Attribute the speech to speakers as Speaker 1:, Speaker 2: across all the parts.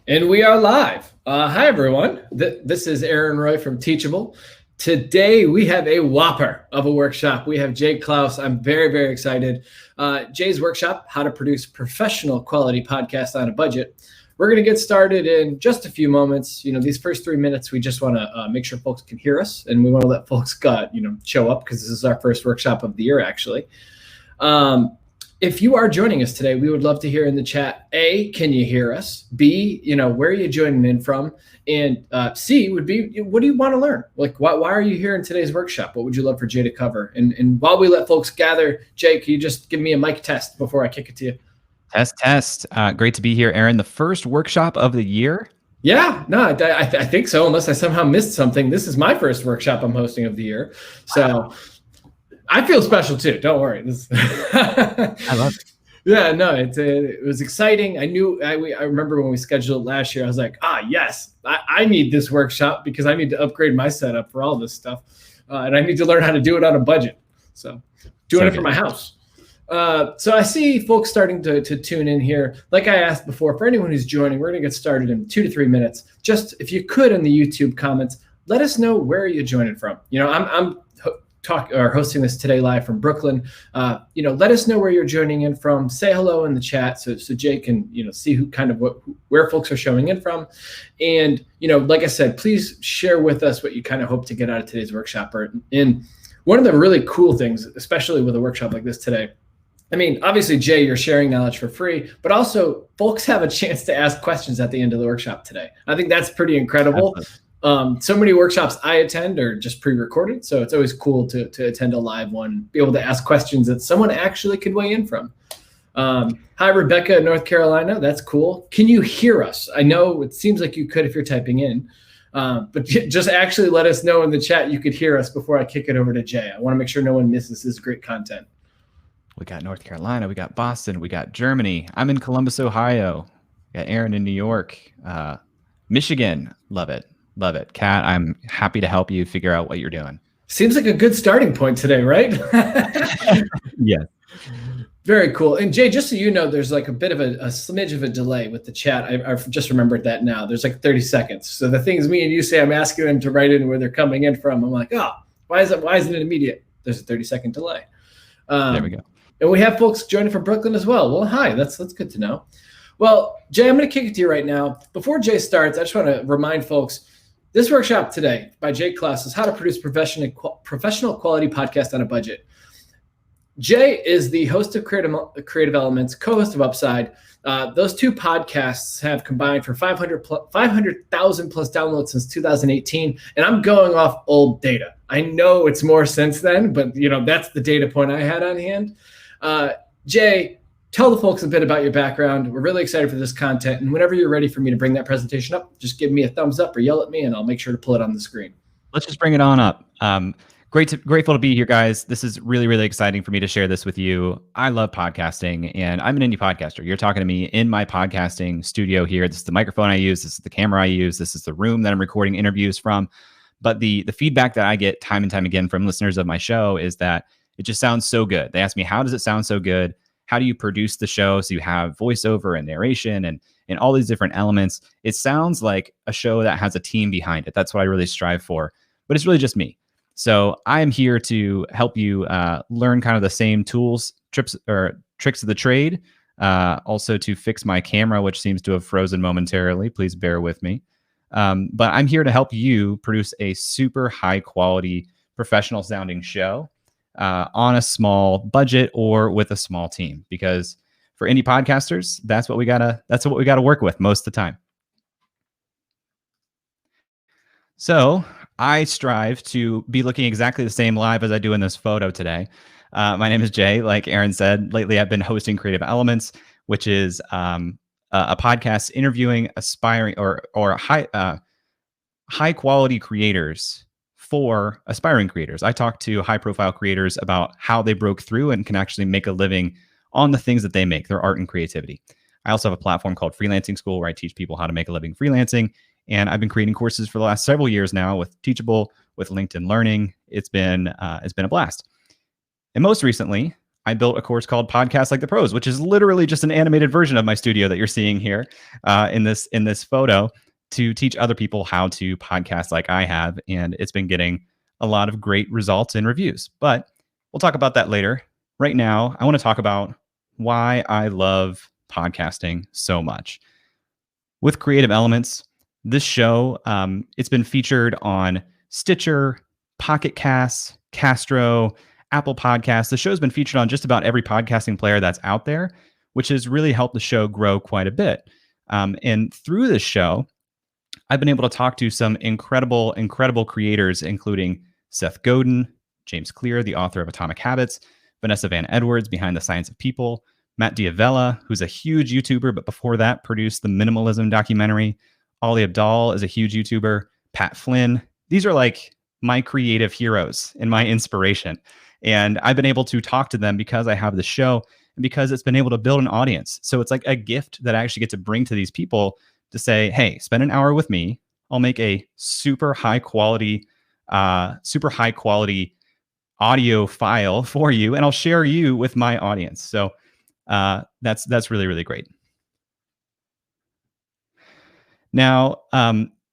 Speaker 1: And we are live. Hi, everyone. This is Aaron Roy from Teachable. Today, we have a whopper of a workshop. We have Jay Clouse. I'm very, very excited. Jay's workshop, How to Produce Professional Quality Podcasts on a Budget. We're going to get started in just a few moments. These first 3 minutes, we just want to make sure folks can hear us, and we want to let folks show up because this is our first workshop of the year, actually. If you are joining us today, we would love to hear in the chat, A, can you hear us? B, where are you joining in from? And C would be, what do you want to learn? Like, why are you here in today's workshop? What would you love for Jay to cover? And while we let folks gather, Jay, can you just give me a mic test before I kick it to you?
Speaker 2: Test. Great to be here, Aaron. The first workshop of the year?
Speaker 1: Yeah, no, I think so, unless I somehow missed something. This is my first workshop I'm hosting of the year. So. Wow. I feel special too. Don't worry.
Speaker 2: I love it.
Speaker 1: Yeah, no, it was exciting. I remember when we scheduled it last year, I was like, yes, I need this workshop because I need to upgrade my setup for all this stuff. And I need to learn how to do it on a budget. So doing it for my house. So I see folks starting to tune in here. Like I asked before, for anyone who's joining, we're going to get started in 2 to 3 minutes. Just if you could in the YouTube comments, let us know where you're joining from. I'm hosting this today live from Brooklyn. Let us know where you're joining in from. Say hello in the chat so Jay can see where folks are showing in from. And like I said, please share with us what you kind of hope to get out of today's workshop. And one of the really cool things, especially with a workshop like this today, I mean, obviously, Jay, you're sharing knowledge for free, but also folks have a chance to ask questions at the end of the workshop today. I think that's pretty incredible. Absolutely. So many workshops I attend are just pre-recorded, so it's always cool to attend a live one, be able to ask questions that someone actually could weigh in from. Hi, Rebecca in North Carolina. That's cool. Can you hear us? I know it seems like you could if you're typing in, but just actually let us know in the chat you could hear us before I kick it over to Jay. I want to make sure no one misses this great content.
Speaker 2: We got North Carolina. We got Boston. We got Germany. I'm in Columbus, Ohio. We got Aaron in New York. Michigan. Love it. Love it. Kat, I'm happy to help you figure out what you're doing.
Speaker 1: Seems like a good starting point today, right?
Speaker 2: Yeah.
Speaker 1: Very cool. And Jay, just so you know, there's like a bit of a smidge of a delay with the chat. I've just remembered that now. There's like 30 seconds. So the things me and you say, I'm asking them to write in where they're coming in from. I'm like, why isn't it immediate? There's a 30-second delay.
Speaker 2: There we go.
Speaker 1: And we have folks joining from Brooklyn as well. Well, hi, that's good to know. Well, Jay, I'm going to kick it to you right now. Before Jay starts, I just want to remind folks, this workshop today by Jay Clouse is how to produce professional quality podcast on a budget. Jay is the host of Creative Elements, co-host of Upside. Those two podcasts have combined for 500,000 plus downloads since 2018, and I'm going off old data. I know it's more since then, but that's the data point I had on hand. Jay, tell the folks a bit about your background. We're really excited for this content. And whenever you're ready for me to bring that presentation up, just give me a thumbs up or yell at me and I'll make sure to pull it on the screen.
Speaker 2: Let's just bring it on up. Grateful to be here, guys. This is really, really exciting for me to share this with you. I love podcasting and I'm an indie podcaster. You're talking to me in my podcasting studio here. This is the microphone I use. This is the camera I use. This is the room that I'm recording interviews from. But the feedback that I get time and time again from listeners of my show is that it just sounds so good. They ask me, how does it sound so good? How do you produce the show so you have voiceover and narration and all these different elements? It sounds like a show that has a team behind it. That's what I really strive for. But it's really just me. So I am here to help you learn kind of the same tools, tricks of the trade. Also to fix my camera, which seems to have frozen momentarily. Please bear with me. But I'm here to help you produce a super high quality, professional sounding show on a small budget or with a small team, because for indie podcasters, that's what we gotta work with most of the time. So I strive to be looking exactly the same live as I do in this photo today. My name is Jay. Like Aaron said, lately I've been hosting Creative Elements, which is a podcast interviewing aspiring or high quality creators for aspiring creators. I talk to high profile creators about how they broke through and can actually make a living on the things that they make, their art and creativity. I also have a platform called Freelancing School where I teach people how to make a living freelancing. And I've been creating courses for the last several years now with Teachable, with LinkedIn Learning. It's been a blast. And most recently, I built a course called Podcast Like the Pros, which is literally just an animated version of my studio that you're seeing here in this photo, to teach other people how to podcast like I have. And it's been getting a lot of great results and reviews. But we'll talk about that later. Right now, I want to talk about why I love podcasting so much. With Creative Elements, this show, it's been featured on Stitcher, Pocket Casts, Castro, Apple Podcasts. The show's been featured on just about every podcasting player that's out there, which has really helped the show grow quite a bit. And through this show, I've been able to talk to some incredible, incredible creators, including Seth Godin, James Clear, the author of Atomic Habits, Vanessa Van Edwards, behind The Science of People, Matt Diavella, who's a huge YouTuber, but before that produced the Minimalism documentary. Ali Abdaal is a huge YouTuber. Pat Flynn. These are like my creative heroes and my inspiration. And I've been able to talk to them because I have the show and because it's been able to build an audience. So it's like a gift that I actually get to bring to these people to say, hey, spend an hour with me. I'll make a super high quality audio file for you, and I'll share you with my audience. So that's really, really great. Now,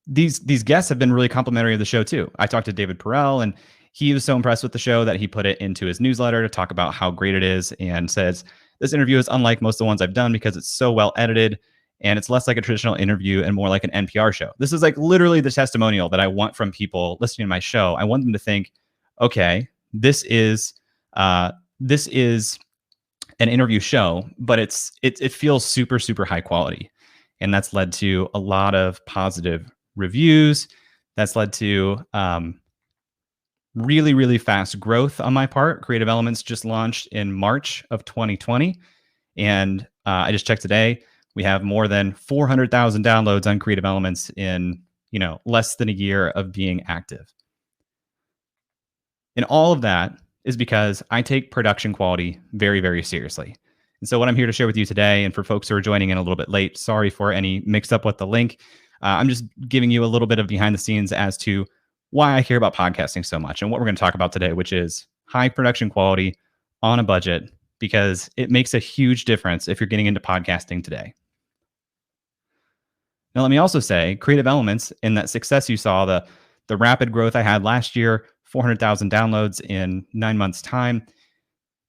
Speaker 2: these guests have been really complimentary of the show too. I talked to David Perel, and he was so impressed with the show that he put it into his newsletter to talk about how great it is, and says this interview is unlike most of the ones I've done because it's so well edited, and it's less like a traditional interview and more like an NPR show. This is like literally the testimonial that I want from people listening to my show. I want them to think, okay, this is an interview show, but it feels super, super high quality. And that's led to a lot of positive reviews. That's led to really, really fast growth on my part. Creative Elements just launched in March of 2020. And I just checked today, we have more than 400,000 downloads on Creative Elements in less than a year of being active. And all of that is because I take production quality very, very seriously. And so what I'm here to share with you today, and for folks who are joining in a little bit late, sorry for any mix up with the link. I'm just giving you a little bit of behind the scenes as to why I care about podcasting so much and what we're going to talk about today, which is high production quality on a budget, because it makes a huge difference if you're getting into podcasting today. Now, let me also say, Creative Elements, in that success you saw, the rapid growth I had last year, 400,000 downloads in 9 months' time,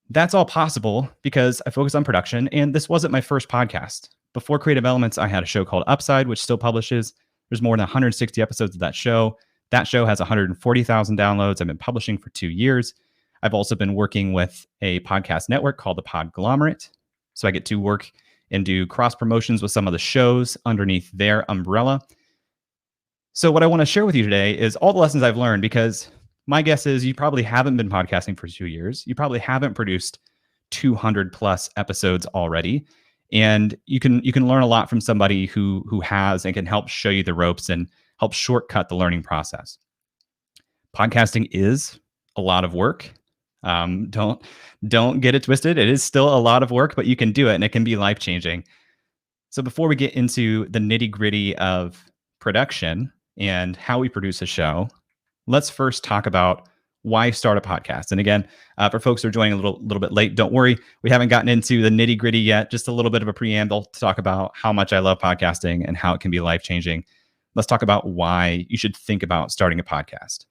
Speaker 2: that's all possible because I focus on production, and this wasn't my first podcast. Before Creative Elements, I had a show called Upside, which still publishes. There's more than 160 episodes of that show. That show has 140,000 downloads. I've been publishing for 2 years. I've also been working with a podcast network called the Podglomerate. So I get to work and do cross promotions with some of the shows underneath their umbrella. So what I want to share with you today is all the lessons I've learned, because my guess is you probably haven't been podcasting for 2 years. You probably haven't produced 200 plus episodes already. And you can learn a lot from somebody who has and can help show you the ropes and help shortcut the learning process. Podcasting is a lot of work. Don't get it twisted. It is still a lot of work, but you can do it, and it can be life-changing. So before we get into the nitty-gritty of production and how we produce a show, let's first talk about why start a podcast. And again, for folks who are joining a little bit late, don't worry. We haven't gotten into the nitty gritty yet, just a little bit of a preamble to talk about how much I love podcasting and how it can be life-changing. Let's talk about why you should think about starting a podcast.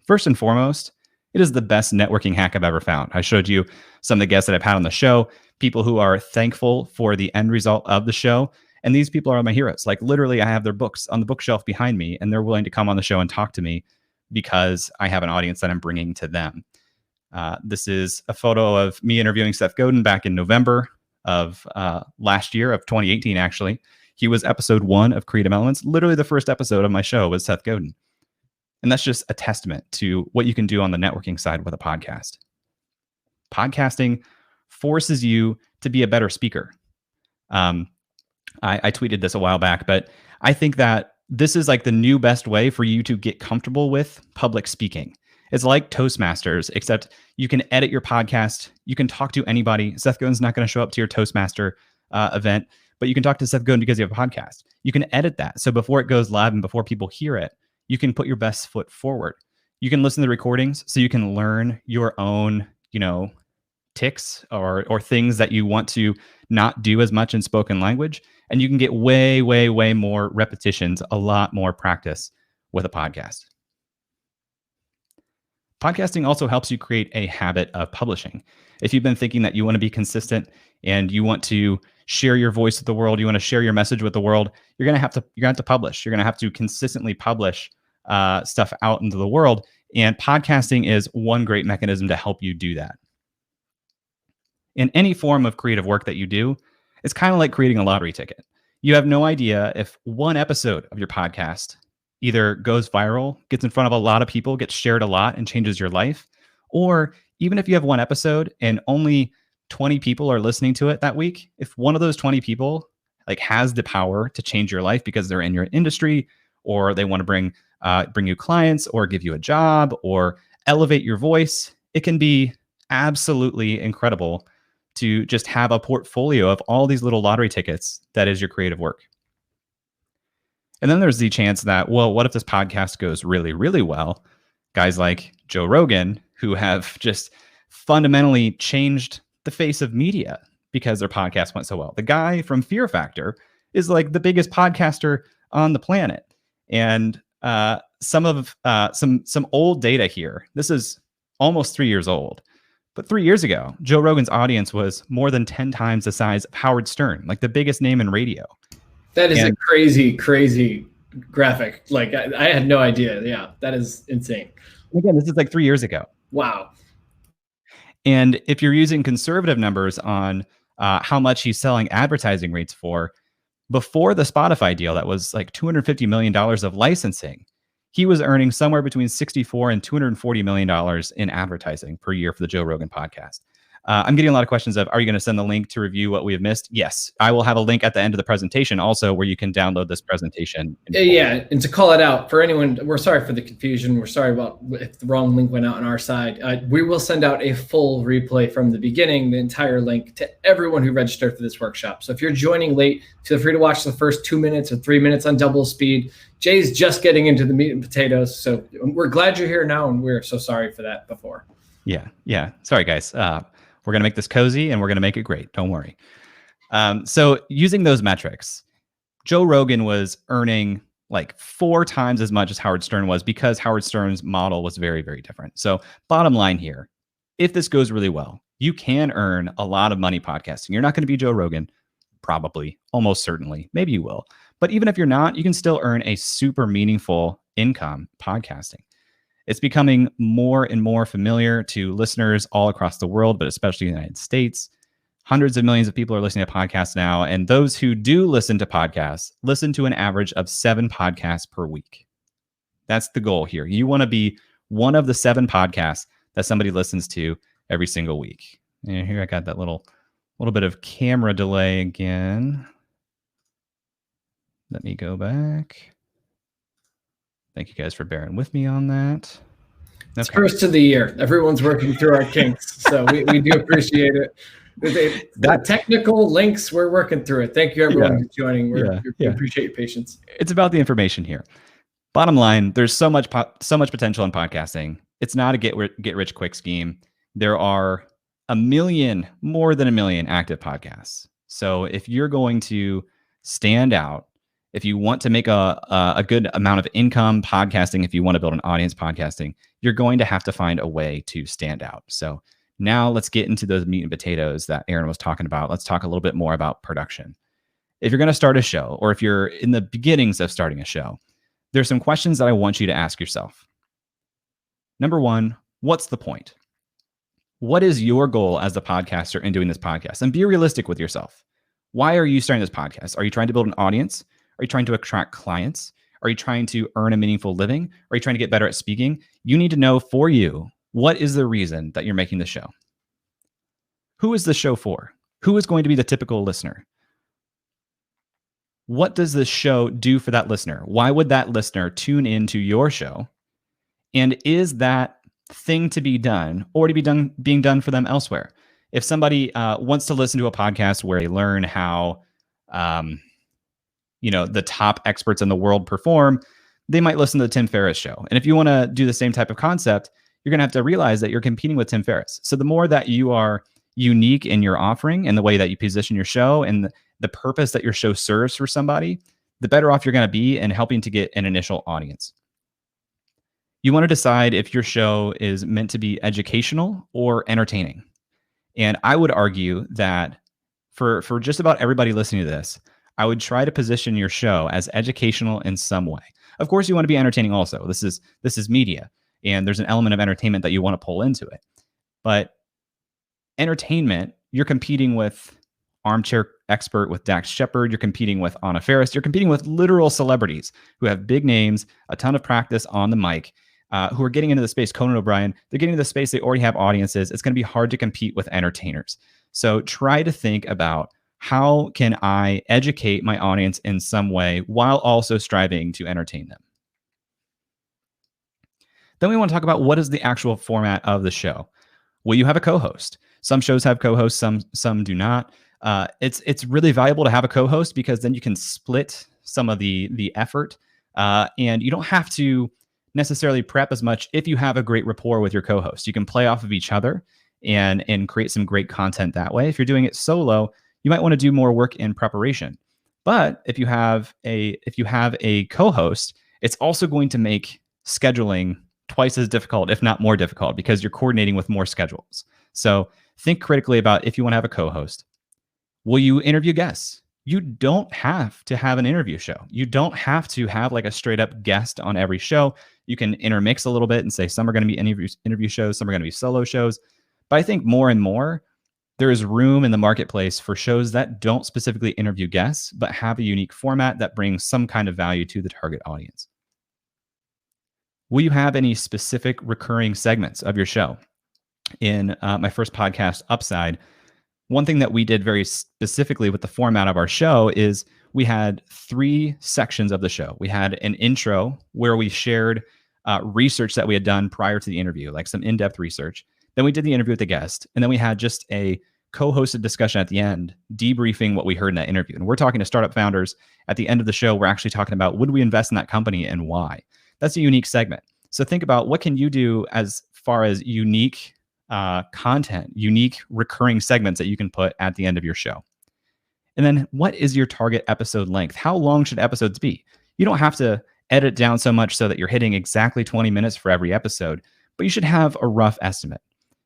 Speaker 2: First and foremost, it is the best networking hack I've ever found. I showed you some of the guests that I've had on the show, people who are thankful for the end result of the show. And these people are my heroes. Like literally, I have their books on the bookshelf behind me, and they're willing to come on the show and talk to me because I have an audience that I'm bringing to them. This is a photo of me interviewing Seth Godin back in November of last year, of 2018, actually. He was episode 1 of Creative Elements. Literally the first episode of my show was Seth Godin. And that's just a testament to what you can do on the networking side with a podcast. Podcasting forces you to be a better speaker. I tweeted this a while back, but I think that this is like the new best way for you to get comfortable with public speaking. It's like Toastmasters, except you can edit your podcast. You can talk to anybody. Seth Godin's not going to show up to your Toastmaster event, but you can talk to Seth Godin because you have a podcast. You can edit that. So before it goes live and before people hear it, you can put your best foot forward. You can listen to the recordings so you can learn your own, tics or things that you want to not do as much in spoken language. And you can get way, way, way more repetitions, a lot more practice with a podcast. Podcasting also helps you create a habit of publishing. If you've been thinking that you want to be consistent and you want to share your voice with the world, you want to share your message with the world, you're going to have to publish. You're going to have to consistently publish stuff out into the world. And podcasting is one great mechanism to help you do that. In any form of creative work that you do, it's kind of like creating a lottery ticket. You have no idea if one episode of your podcast either goes viral, gets in front of a lot of people, gets shared a lot, and changes your life, or even if you have one episode and only 20 people are listening to it that week, if one of those 20 people like has the power to change your life because they're in your industry, or they want to bring you clients, or give you a job, or elevate your voice, it can be absolutely incredible to just have a portfolio of all these little lottery tickets that is your creative work. And then there's the chance that, well, what if this podcast goes really, really well? Guys like Joe Rogan, who have just fundamentally changed the face of media because their podcast went so well. The guy from Fear Factor is like the biggest podcaster on the planet. And some old data here. This is almost 3 years old. But 3 years ago, Joe Rogan's audience was more than 10 times the size of Howard Stern, like the biggest name in radio.
Speaker 1: That is a crazy, crazy graphic. Like I had no idea. Yeah, that is insane.
Speaker 2: Again, this is like 3 years ago.
Speaker 1: Wow.
Speaker 2: And if you're using conservative numbers on how much he's selling advertising rates for, before the Spotify deal, that was like $250 million of licensing, he was earning somewhere between $64 and $240 million in advertising per year for the Joe Rogan podcast. I'm getting a lot of questions of, are you going to send the link to review what we have missed? Yes. I will have a link at the end of the presentation also where you can download this presentation.
Speaker 1: Yeah. And to call it out for anyone, we're sorry for the confusion. We're sorry about if the wrong link went out on our side. We will send out a full replay from the beginning, the entire link to everyone who registered for this workshop. So if you're joining late, feel free to watch the first 2 minutes or 3 minutes on double speed. Jay's just getting into the meat and potatoes. So we're glad you're here now. And we're so sorry for that before.
Speaker 2: Yeah. Sorry, guys. We're going to make this cozy and we're going to make it great. Don't worry. So using those metrics, Joe Rogan was earning like 4 times as much as Howard Stern was because Howard Stern's model was very, very different. So bottom line here, if this goes really well, you can earn a lot of money podcasting. You're not going to be Joe Rogan, probably, almost certainly. Maybe you will. But even if you're not, you can still earn a super meaningful income podcasting. It's becoming more and more familiar to listeners all across the world, but especially in the United States. Hundreds of millions of people are listening to podcasts now. And those who do listen to podcasts, listen to an average of 7 podcasts per week. That's the goal here. You want to be one of the 7 podcasts that somebody listens to every single week. And here I got that little bit of camera delay again. Let me go back. Thank you guys for bearing with me on that.
Speaker 1: It's first of the year. Everyone's working through our kinks, so we do appreciate it. The technical links, we're working through it. Thank you, everyone, for joining. We appreciate your patience.
Speaker 2: It's about the information here. Bottom line, there's so much potential in podcasting. It's not a get rich quick scheme. There are more than a million active podcasts. So if you're going to stand out, if you want to make a good amount of income podcasting, if you want to build an audience podcasting, you're going to have to find a way to stand out. So now let's get into those meat and potatoes that Aaron was talking about. Let's talk a little bit more about production. If you're going to start a show, or if you're in the beginnings of starting a show, there's some questions that I want you to ask yourself. Number 1, what's the point? What is your goal as a podcaster in doing this podcast? And be realistic with yourself. Why are you starting this podcast? Are you trying to build an audience? Are you trying to attract clients? Are you trying to earn a meaningful living? Are you trying to get better at speaking? You need to know for you, what is the reason that you're making the show? Who is the show for? Who is going to be the typical listener? What does this show do for that listener? Why would that listener tune into your show? And is that thing to be done or to be done being done for them elsewhere? If somebody wants to listen to a podcast where they learn how the top experts in the world perform, they might listen to the Tim Ferriss show. And if you want to do the same type of concept, you're going to have to realize that you're competing with Tim Ferriss. So the more that you are, unique in your offering and the way that you position your show and the purpose that your show serves for somebody, the better off you're going to be in helping to get an initial audience. You want to decide if your show is meant to be educational or entertaining. And I would argue that for just about everybody listening to this, I would try to position your show as educational in some way. Of course, you want to be entertaining also. This is media, and there's an element of entertainment that you want to pull into it. But entertainment, you're competing with Armchair Expert with Dax Shepard. You're competing with Anna Faris. You're competing with literal celebrities who have big names, a ton of practice on the mic, who are getting into the space. Conan O'Brien, they're getting into the space. They already have audiences. It's going to be hard to compete with entertainers. So try to think about, how can I educate my audience in some way while also striving to entertain them? Then we want to talk about, what is the actual format of the show? Will you have a co-host? Some shows have co-hosts, some do not. It's really valuable to have a co-host, because then you can split some of the effort, and you don't have to necessarily prep as much if you have a great rapport with your co-host. You can play off of each other and create some great content that way. If you're doing it solo, you might want to do more work in preparation. But if you have a co-host, it's also going to make scheduling twice as difficult, if not more difficult, because you're coordinating with more schedules. So think critically about, if you want to have a co-host, will you interview guests? You don't have to have an interview show. You don't have to have like a straight up guest on every show. You can intermix a little bit and say some are going to be interview shows, some are going to be solo shows. But I think more and more, there is room in the marketplace for shows that don't specifically interview guests, but have a unique format that brings some kind of value to the target audience. Will you have any specific recurring segments of your show? In my first podcast, Upside, one thing that we did very specifically with the format of our show is we had 3 sections of the show. We had an intro where we shared research that we had done prior to the interview, like some in-depth research. Then we did the interview with the guest, and then we had just a co-hosted discussion at the end, debriefing what we heard in that interview. And we're talking to startup founders. At the end of the show, we're actually talking about, would we invest in that company and why? That's a unique segment. So think about, what can you do as far as unique content, unique recurring segments that you can put at the end of your show. And then, what is your target episode length? How long should episodes be? You don't have to edit down so much so that you're hitting exactly 20 minutes for every episode, but you should have a rough estimate.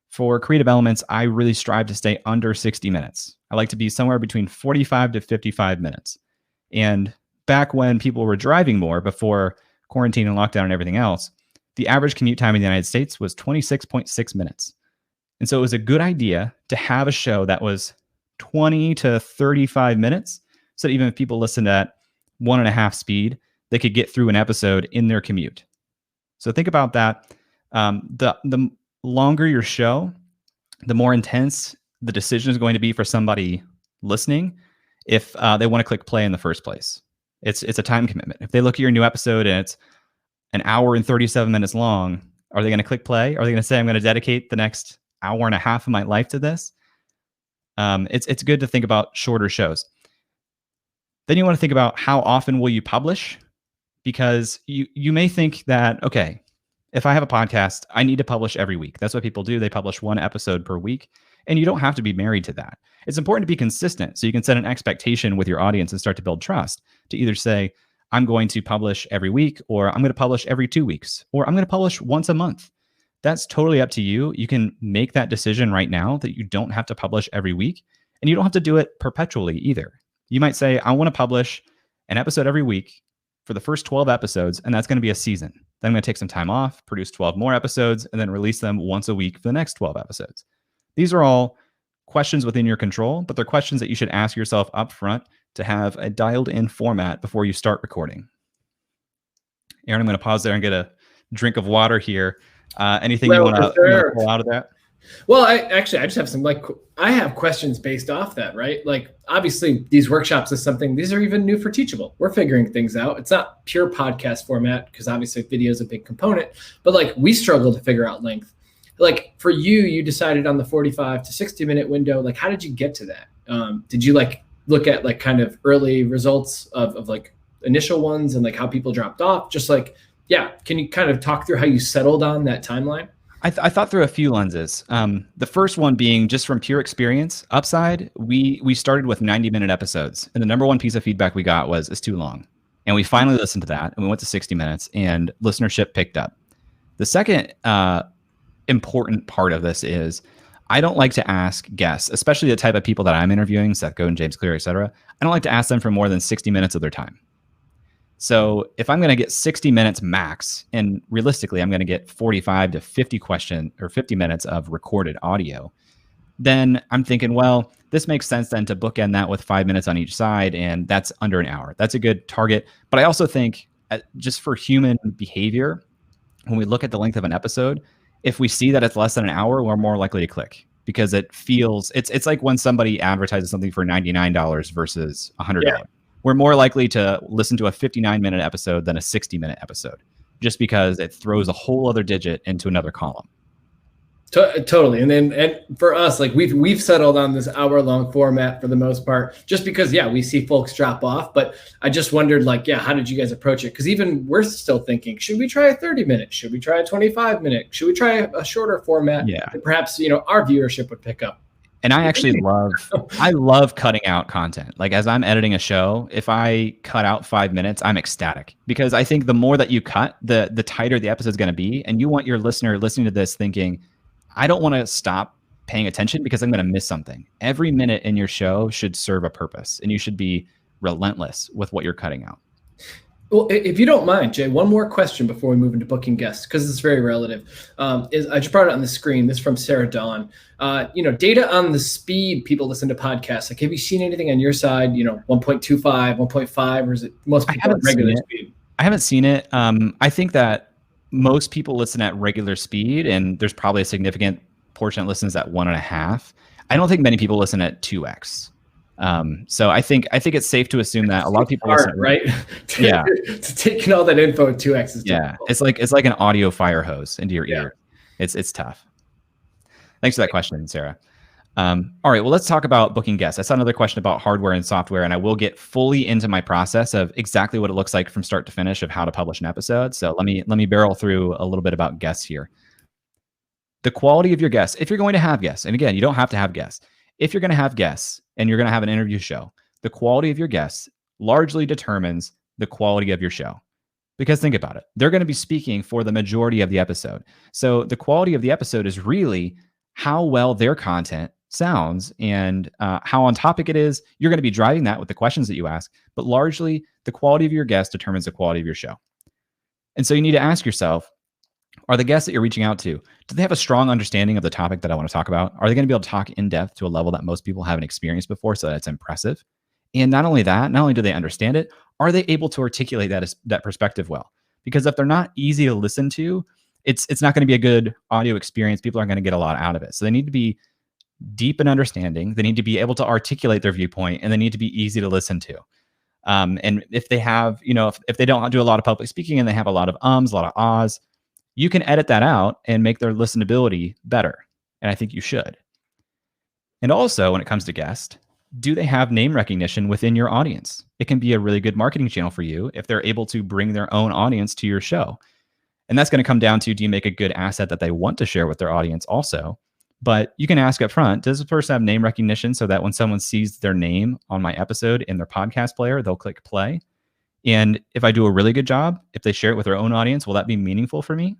Speaker 2: For Creative Elements, I really strive to stay under 60 minutes. I like to be somewhere between 45 to 55 minutes. And back when people were driving more, before quarantine and lockdown and everything else, the average commute time in the United States was 26.6 minutes. And so it was a good idea to have a show that was 20 to 35 minutes, so that even if people listened at 1.5 speed, they could get through an episode in their commute. So think about that. The longer your show, the more intense the decision is going to be for somebody listening if they want to click play in the first place. It's a time commitment. If they look at your new episode and it's an hour and 37 minutes long, are they going to click play? Are they going to say, I'm going to dedicate the next hour and a half of my life to this? It's good to think about shorter shows. Then you want to think about, how often will you publish? Because you may think that, okay, if I have a podcast, I need to publish every week. That's what people do. They publish 1 episode per week, and you don't have to be married to that. It's important to be consistent, so you can set an expectation with your audience and start to build trust to either say, I'm going to publish every week, or I'm going to publish every 2 weeks, or I'm going to publish once a month. That's totally up to you. You can make that decision right now that you don't have to publish every week, and you don't have to do it perpetually either. You might say, I want to publish an episode every week for the first 12 episodes, and that's going to be a season. Then I'm going to take some time off, produce 12 more episodes, and then release them once a week for the next 12 episodes. These are all questions within your control, but they're questions that you should ask yourself up front to have a dialed in format before you start recording. Aaron, I'm going to pause there and get a drink of water here. Anything you want to pull out of that?
Speaker 1: Well, I just have some, I have questions based off that, right? Like, obviously these workshops is something, these are even new for Teachable. We're figuring things out. It's not pure podcast format, because obviously video is a big component, but like, we struggle to figure out length. Like for you decided on the 45 to 60 minute window. Like, how did you get to that? Did you look at kind of early results of like initial ones and like how people dropped off? Just like, yeah. Can you kind of talk through how you settled on that timeline?
Speaker 2: I thought through a few lenses. The first one being just from pure experience. Upside, we started with 90-minute episodes, and the number one piece of feedback we got was it's too long. And we finally listened to that, and we went to 60 minutes, and listenership picked up. The second important part of this is I don't like to ask guests, especially the type of people that I'm interviewing, Seth Godin, James Clear, etc. I don't like to ask them for more than 60 minutes of their time. So if I'm going to get 60 minutes max, and realistically, I'm going to get 45 to 50 or 50 minutes of recorded audio, then I'm thinking, well, this makes sense then to bookend that with 5 minutes on each side, and that's under an hour. That's a good target. But I also think just for human behavior, when we look at the length of an episode, if we see that it's less than an hour, we're more likely to click because it feels it's like when somebody advertises something for $99 versus $100. Yeah. We're more likely to listen to a 59-minute episode than a 60-minute episode, just because it throws a whole other digit into another column.
Speaker 1: Totally. And for us, like we've settled on this hour-long format for the most part, just because, we see folks drop off. But I just wondered, how did you guys approach it? Because even we're still thinking, should we try a 30-minute? Should we try a 25-minute? Should we try a shorter format?
Speaker 2: Yeah.
Speaker 1: That perhaps, our viewership would pick up.
Speaker 2: And I actually love cutting out content. Like as I'm editing a show, if I cut out 5 minutes, I'm ecstatic because I think the more that you cut, the tighter the episode's going to be. And you want your listener listening to this thinking, I don't want to stop paying attention because I'm going to miss something. Every minute in your show should serve a purpose, and you should be relentless with what you're cutting out.
Speaker 1: Well, if you don't mind, Jay, one more question before we move into booking guests, because it's very relative. I just brought it on the screen. This is from Sarah Dawn. Data on the speed people listen to podcasts. Like, have you seen anything on your side? 1.25, 1.5, or is it most people at regular speed?
Speaker 2: I haven't seen it. I think that most people listen at regular speed, and there's probably a significant portion that listens at 1.5. I don't think many people listen at 2x. So I think it's safe to assume that a lot of people listen,
Speaker 1: right?
Speaker 2: Yeah,
Speaker 1: taking all that info at 2x is difficult.
Speaker 2: It's like an audio fire hose into your ear. It's tough. Thanks for that question, Sarah. All right, well, let's talk about booking guests. I saw another question about hardware and software, and I will get fully into my process of exactly what it looks like from start to finish of how to publish an episode. So let me barrel through a little bit about guests here. The quality of your guests, if you're going to have guests, and again, you don't have to have guests. If you're going to have guests and you're going to have an interview show, the quality of your guests largely determines the quality of your show. Because think about it, they're going to be speaking for the majority of the episode. So the quality of the episode is really how well their content sounds and how on topic it is. You're going to be driving that with the questions that you ask, but largely the quality of your guest determines the quality of your show. And so you need to ask yourself, are the guests that you're reaching out to, do they have a strong understanding of the topic that I want to talk about? Are they going to be able to talk in depth to a level that most people haven't experienced before so that it's impressive? And not only that, not only do they understand it, are they able to articulate that perspective well? Because if they're not easy to listen to, it's not going to be a good audio experience. People aren't going to get a lot out of it. So they need to be deep in understanding. They need to be able to articulate their viewpoint, and they need to be easy to listen to. And if they have, if they don't do a lot of public speaking and they have a lot of ums, a lot of ahs, you can edit that out and make their listenability better. And I think you should. And also, when it comes to guests, do they have name recognition within your audience? It can be a really good marketing channel for you if they're able to bring their own audience to your show. And that's going to come down to, do you make a good asset that they want to share with their audience also? But you can ask up front, does this person have name recognition so that when someone sees their name on my episode in their podcast player, they'll click play? And if I do a really good job, if they share it with their own audience, will that be meaningful for me?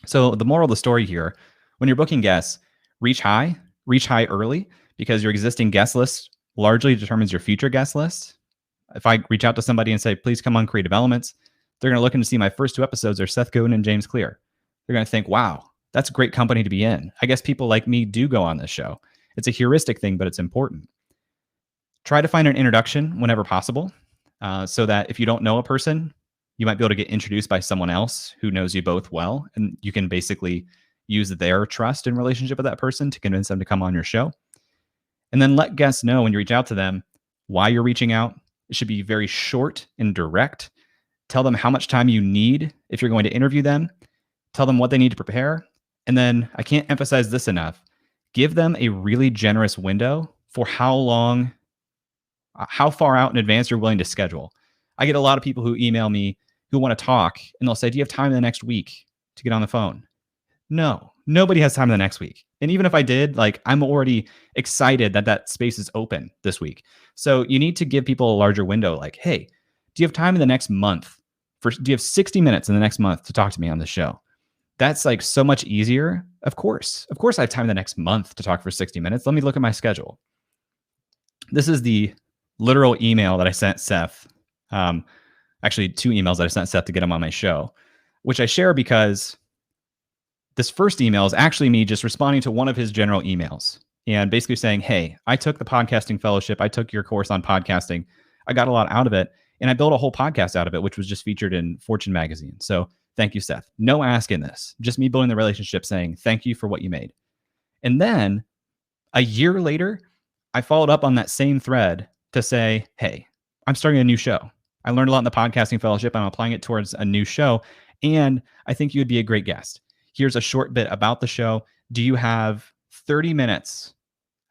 Speaker 2: So the moral of the story here, when you're booking guests, reach high early, because your existing guest list largely determines your future guest list. If I reach out to somebody and say, please come on Creative Elements, they're going to look in to see my first 2 episodes are Seth Godin and James Clear. They're going to think, wow, that's a great company to be in. I guess people like me do go on this show. It's a heuristic thing, but it's important. Try to find an introduction whenever possible, so that if you don't know a person, you might be able to get introduced by someone else who knows you both well, and you can basically use their trust and relationship with that person to convince them to come on your show. And then let guests know when you reach out to them why you're reaching out. It should be very short and direct. Tell them how much time you need if you're going to interview them. Tell them what they need to prepare. And then, I can't emphasize this enough, give them a really generous window for how far out in advance you're willing to schedule. I get a lot of people who email me who want to talk, and they'll say, do you have time in the next week to get on the phone? No, nobody has time the next week. And even if I did, like, I'm already excited that that space is open this week. So you need to give people a larger window. Like, hey, do you have time in the next month? Do you have 60 minutes in the next month to talk to me on the show? That's like so much easier. Of course, I have time the next month to talk for 60 minutes. Let me look at my schedule. This is the literal email that I sent Seth. Actually, 2 emails that I sent Seth to get him on my show, which I share because this first email is actually me just responding to one of his general emails and basically saying, hey, I took the podcasting fellowship. I took your course on podcasting. I got a lot out of it. And I built a whole podcast out of it, which was just featured in Fortune magazine. So thank you, Seth. No ask in this, just me building the relationship saying, thank you for what you made. And then a year later, I followed up on that same thread to say, hey, I'm starting a new show. I learned a lot in the podcasting fellowship. I'm applying it towards a new show. And I think you would be a great guest. Here's a short bit about the show. Do you have 30 minutes?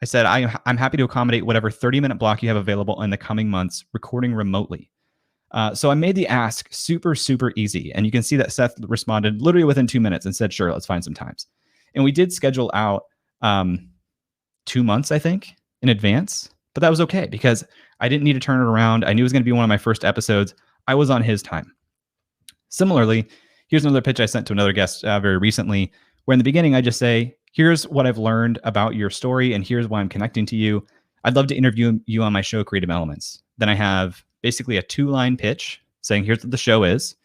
Speaker 2: I said, I'm happy to accommodate whatever 30-minute block you have available in the coming months, recording remotely. So I made the ask super, super easy. And you can see that Seth responded literally within 2 minutes and said, sure, let's find some times. And we did schedule out 2 months, I think, in advance. But that was okay because I didn't need to turn it around. I knew it was going to be one of my first episodes. I was on his time. Similarly, here's another pitch I sent to another guest very recently, where in the beginning, I just say, here's what I've learned about your story, and here's why I'm connecting to you. I'd love to interview you on my show, Creative Elements. Then I have basically a 2-line pitch saying, here's what the show is.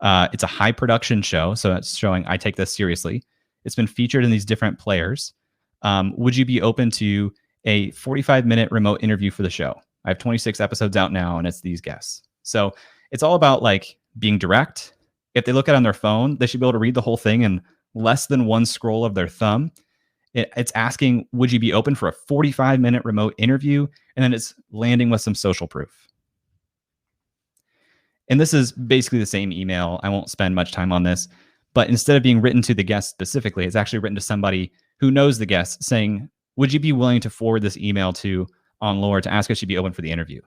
Speaker 2: It's a high production show, so it's showing I take this seriously. It's been featured in these different players. Would you be open to a 45-minute remote interview for the show? I have 26 episodes out now, and it's these guests. So it's all about like being direct. If they look at it on their phone, they should be able to read the whole thing in less than one scroll of their thumb. It's asking, would you be open for a 45-minute remote interview? And then it's landing with some social proof. And this is basically the same email. I won't spend much time on this, but instead of being written to the guest specifically, it's actually written to somebody who knows the guest saying, would you be willing to forward this email to OnLore to ask if she'd be open for the interview?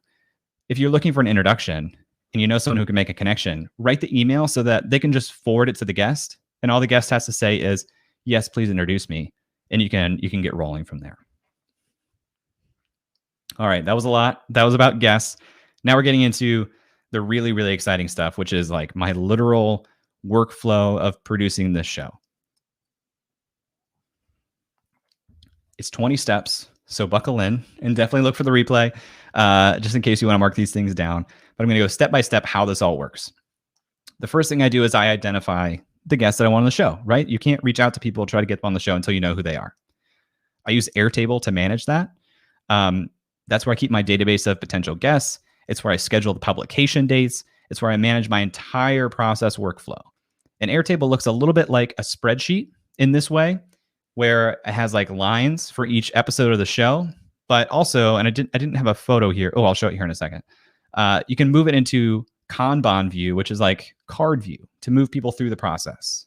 Speaker 2: If you're looking for an introduction and you know someone who can make a connection, write the email so that they can just forward it to the guest. And all the guest has to say is, yes, please introduce me. And you can get rolling from there. All right, that was a lot. That was about guests. Now we're getting into the really, really exciting stuff, which is like my literal workflow of producing this show. It's 20 steps, so buckle in and definitely look for the replay, just in case you want to mark these things down. But I'm going to go step by step how this all works. The first thing I do is I identify the guests that I want on the show, right? You can't reach out to people, try to get them on the show until you know who they are. I use Airtable to manage that. That's where I keep my database of potential guests. It's where I schedule the publication dates. It's where I manage my entire process workflow. And Airtable looks a little bit like a spreadsheet in this way, where it has like lines for each episode of the show, but also, and I didn't have a photo here. Oh, I'll show it here in a second. You can move it into Kanban view, which is like card view, to move people through the process.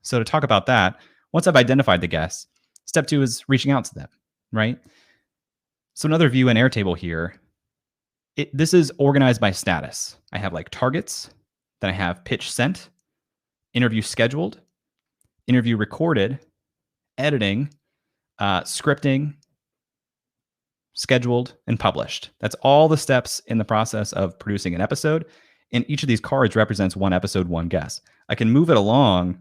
Speaker 2: So to talk about that, once I've identified the guests, step 2 is reaching out to them, right? So another view in Airtable here, this is organized by status. I have like targets, then I have pitch sent, interview scheduled, interview recorded, editing, scripting, scheduled, and published. That's all the steps in the process of producing an episode. And each of these cards represents one episode, one guest. I can move it along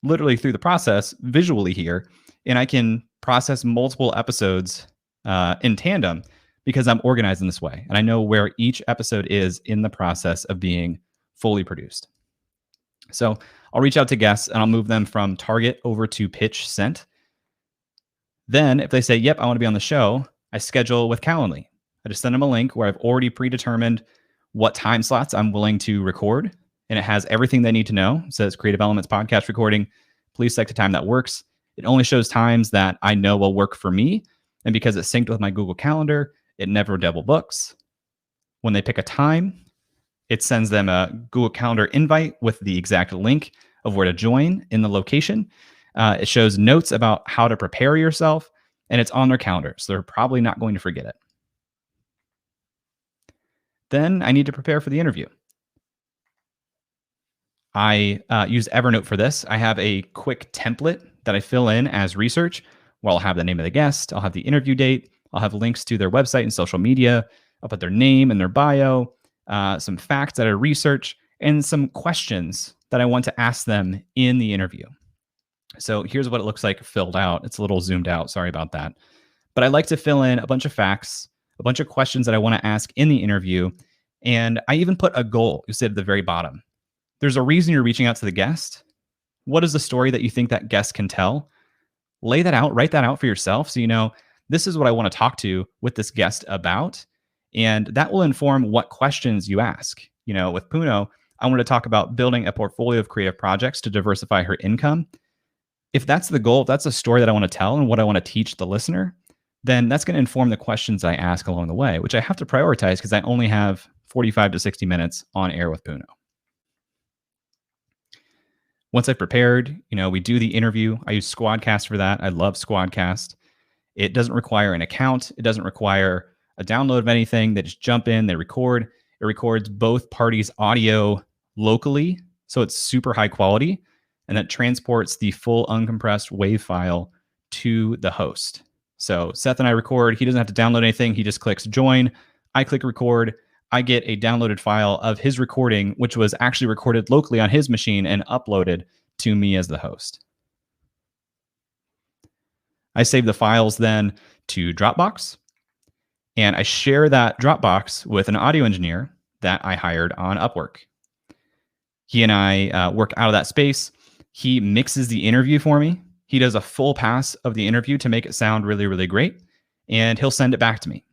Speaker 2: literally through the process visually here, and I can process multiple episodes in tandem because I'm organized in this way. And I know where each episode is in the process of being fully produced. So I'll reach out to guests and I'll move them from target over to pitch sent. Then if they say, yep, I want to be on the show, I schedule with Calendly. I just send them a link where I've already predetermined what time slots I'm willing to record. And it has everything they need to know. It says Creative Elements podcast recording. Please select a time that works. It only shows times that I know will work for me. And because it's synced with my Google Calendar, it never double books. When they pick a time, it sends them a Google Calendar invite with the exact link of where to join in the location. It shows notes about how to prepare yourself, and it's on their calendar, so they're probably not going to forget it. Then I need to prepare for the interview. I use Evernote for this. I have a quick template that I fill in as research, where I'll have the name of the guest, I'll have the interview date, I'll have links to their website and social media, I'll put their name and their bio, some facts that I research, and some questions that I want to ask them in the interview. So here's what it looks like filled out. It's a little zoomed out. Sorry about that. But I like to fill in a bunch of facts, a bunch of questions that I want to ask in the interview. And I even put a goal. You see at the very bottom. There's a reason you're reaching out to the guest. What is the story that you think that guest can tell? Lay that out, write that out for yourself. So you know, this is what I want to talk to with this guest about. And that will inform what questions you ask. You know, with Puno, I want to talk about building a portfolio of creative projects to diversify her income. If that's the goal, if that's a story that I want to tell and what I want to teach the listener, then that's going to inform the questions I ask along the way, which I have to prioritize because I only have 45 to 60 minutes on air with Puno. Once I've prepared, you know, we do the interview. I use Squadcast for that. I love Squadcast. It doesn't require an account. It doesn't require a download of anything. They just jump in, they record. It records both parties' audio locally, so it's super high quality, and that transports the full uncompressed WAV file to the host. So Seth and I record. He doesn't have to download anything. He just clicks join. I click record. I get a downloaded file of his recording, which was actually recorded locally on his machine and uploaded to me as the host. I save the files then to Dropbox, and I share that Dropbox with an audio engineer that I hired on Upwork. He and I work out of that space. He mixes the interview for me. He does a full pass of the interview to make it sound really, really great, and he'll send it back to me.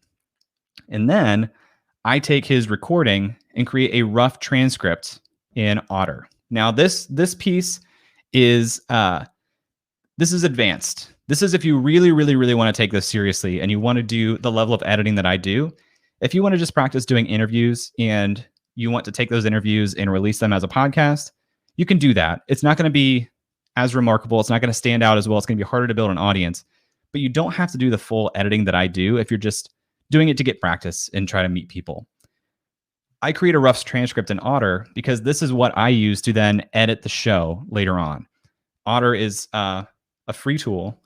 Speaker 2: And then I take his recording and create a rough transcript in Otter. Now, this piece is this is advanced. This is if you really, really, really want to take this seriously and you want to do the level of editing that I do. If you want to just practice doing interviews and you want to take those interviews and release them as a podcast, you can do that. It's not going to be as remarkable. It's not going to stand out as well. It's going to be harder to build an audience, but you don't have to do the full editing that I do if you're just doing it to get practice and try to meet people. I create a rough transcript in Otter because this is what I use to then edit the show later on. Otter is a free tool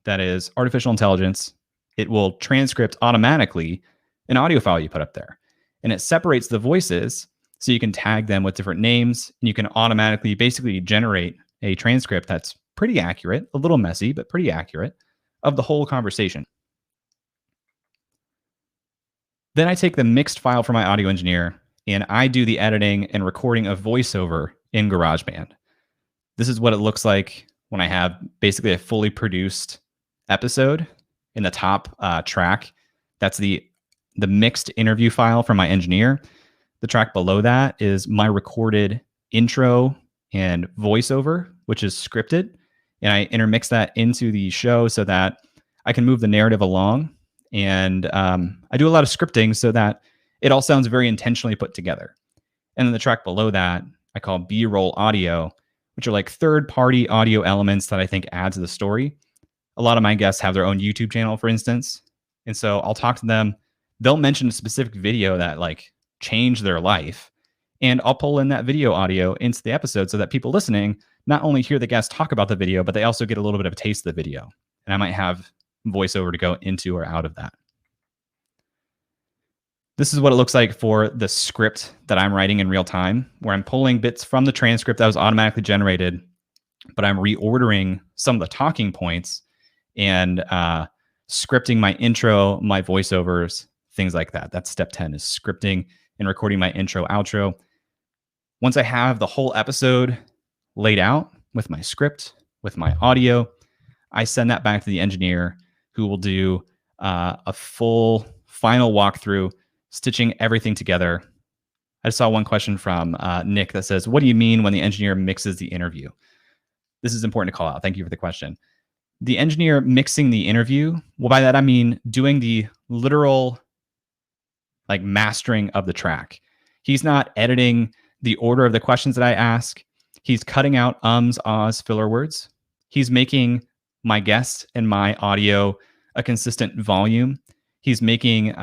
Speaker 2: that is artificial intelligence. It will transcript automatically an audio file you put up there. And it separates the voices so you can tag them with different names, and you can automatically basically generate a transcript that's pretty accurate, a little messy, but pretty accurate, of the whole conversation. Then I take the mixed file from my audio engineer and I do the editing and recording of voiceover in GarageBand. This is what it looks like when I have basically a fully produced episode. In the top track, that's the mixed interview file from my engineer. The track below that is my recorded intro and voiceover, which is scripted. And I intermix that into the show so that I can move the narrative along. And I do a lot of scripting so that it all sounds very intentionally put together. And then the track below that, I call B-roll audio, which are like third-party audio elements that I think add to the story. A lot of my guests have their own YouTube channel, for instance. And so I'll talk to them. They'll mention a specific video that like changed their life. And I'll pull in that video audio into the episode so that people listening not only hear the guest talk about the video, but they also get a little bit of a taste of the video. And I might have voiceover to go into or out of that. This is what it looks like for the script that I'm writing in real time, where I'm pulling bits from the transcript that was automatically generated, but I'm reordering some of the talking points and scripting my intro, my voiceovers, things like that. That's step 10, is scripting and recording my intro, outro. Once I have the whole episode laid out with my script, with my audio, I send that back to the engineer, who will do a full final walkthrough, stitching everything together. I saw one question from Nick that says, what do you mean when the engineer mixes the interview? This is important to call out. Thank you for the question. The engineer mixing the interview, well, by that I mean doing the literal like mastering of the track. He's not editing the order of the questions that I ask. He's cutting out ums, ahs, filler words. He's making my guest and my audio a consistent volume. He's making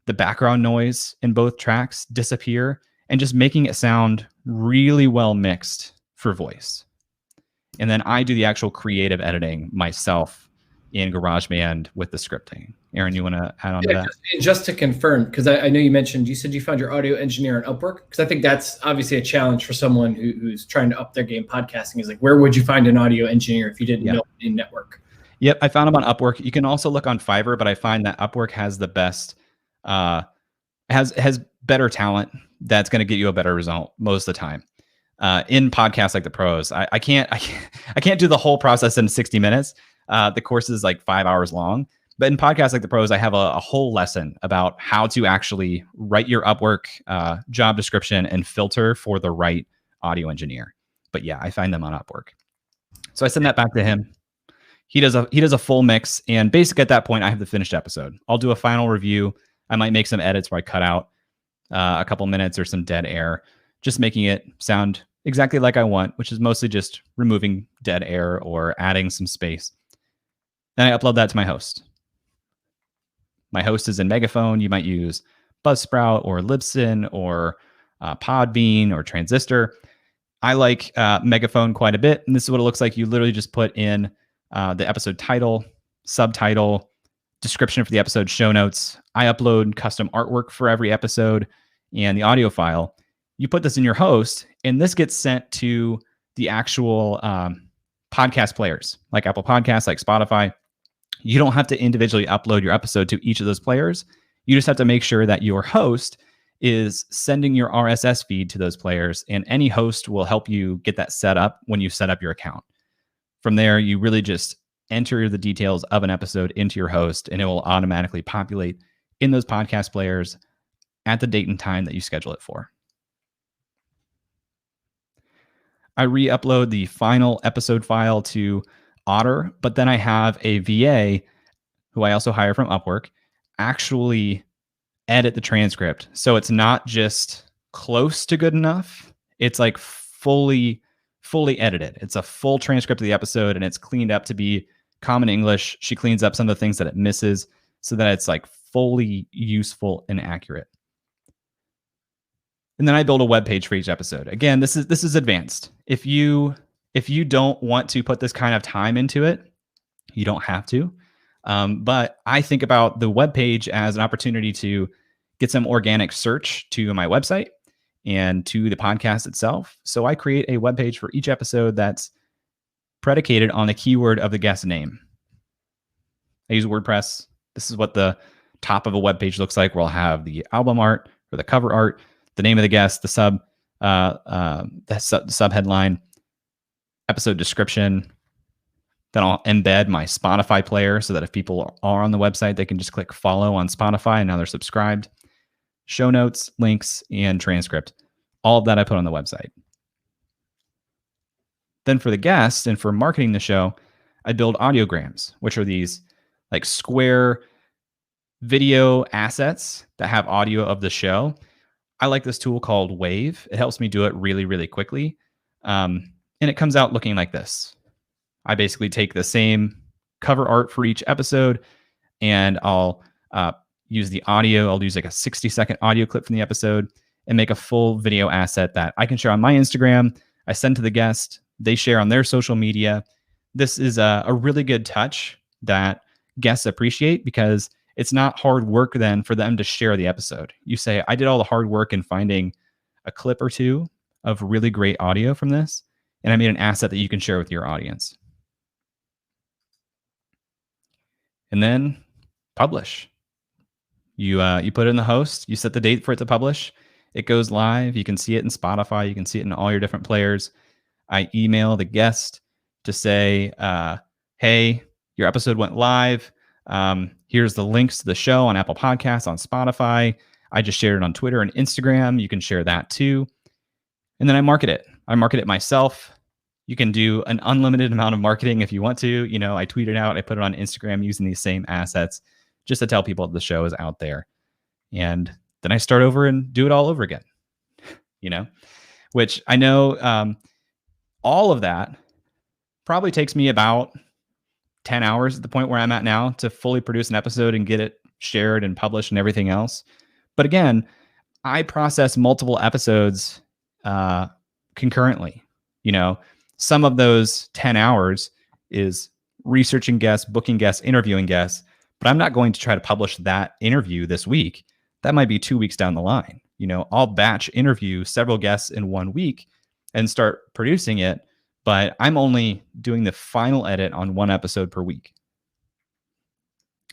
Speaker 2: the background noise in both tracks disappear and just making it sound really well mixed for voice. And then I do the actual creative editing myself in GarageBand with the scripting. Aaron, you want to add on to that?
Speaker 1: Just to confirm, because I know you said you found your audio engineer on Upwork, because I think that's obviously a challenge for someone who's trying to up their game podcasting, is like, where would you find an audio engineer if you didn't know in network?
Speaker 2: Yep, I found him on Upwork. You can also look on Fiverr, but I find that Upwork has the best, has better talent that's going to get you a better result most of the time. In podcasts like the pros, I can't do the whole process in 60 minutes. The course is like 5 hours long, but in podcasts like the pros, I have a whole lesson about how to actually write your Upwork job description and filter for the right audio engineer. But yeah, I find them on Upwork. So I send that back to him. He does a full mix, and basically at that point, I have the finished episode. I'll do a final review. I might make some edits where I cut out a couple minutes or some dead air, just making it sound exactly like I want, which is mostly just removing dead air or adding some space. Then I upload that to my host. My host is in Megaphone. You might use Buzzsprout or Libsyn or Podbean or Transistor. I like Megaphone quite a bit, and this is what it looks like. You literally just put in the episode title, subtitle, description for the episode, show notes. I upload custom artwork for every episode and the audio file. You put this in your host, and this gets sent to the actual podcast players, like Apple Podcasts, like Spotify. You don't have to individually upload your episode to each of those players. You just have to make sure that your host is sending your RSS feed to those players, and any host will help you get that set up when you set up your account. From there, you really just enter the details of an episode into your host, and it will automatically populate in those podcast players at the date and time that you schedule it for. I re-upload the final episode file to Otter, but then I have a VA who I also hire from Upwork actually edit the transcript. So it's not just close to good enough. It's like fully edited. It's a full transcript of the episode, and it's cleaned up to be common English. She cleans up some of the things that it misses so that it's like fully useful and accurate. And then I build a web page for each episode. Again, this is advanced. If you don't want to put this kind of time into it, you don't have to. But I think about the web page as an opportunity to get some organic search to my website and to the podcast itself. So I create a web page for each episode that's predicated on the keyword of the guest name. I use WordPress. This is what the top of a web page looks like, where I'll have the album art or the cover art, the name of the guest, the sub headline, episode description. Then I'll embed my Spotify player so that if people are on the website, they can just click follow on Spotify and now they're subscribed. Show notes, links, and transcript. All of that I put on the website. Then for the guests and for marketing the show, I build audiograms, which are these like square video assets that have audio of the show. I like this tool called Wave. It helps me do it really, really quickly. And it comes out looking like this. I basically take the same cover art for each episode, and I'll use the audio. I'll use like a 60-second audio clip from the episode and make a full video asset that I can share on my Instagram. I send to the guest. They share on their social media. This is a really good touch that guests appreciate, because it's not hard work then for them to share the episode. You say, I did all the hard work in finding a clip or two of really great audio from this, and I made an asset that you can share with your audience. And then publish. You put it in the host, you set the date for it to publish. It goes live. You can see it in Spotify. You can see it in all your different players. I email the guest to say, hey, your episode went live. Here's the links to the show on Apple Podcasts, on Spotify. I just shared it on Twitter and Instagram. You can share that too. And then I market it. I market it myself. You can do an unlimited amount of marketing if you want to. You know, I tweet it out. I put it on Instagram using these same assets just to tell people the show is out there. And then I start over and do it all over again, you know, which I know all of that probably takes me about 10 hours at the point where I'm at now to fully produce an episode and get it shared and published and everything else. But again, I process multiple episodes concurrently. Some of those 10 hours is researching guests, booking guests, interviewing guests, but I'm not going to try to publish that interview this week. That might be 2 weeks down the line. I'll batch interview several guests in 1 week and start producing it, but I'm only doing the final edit on 1 episode per week.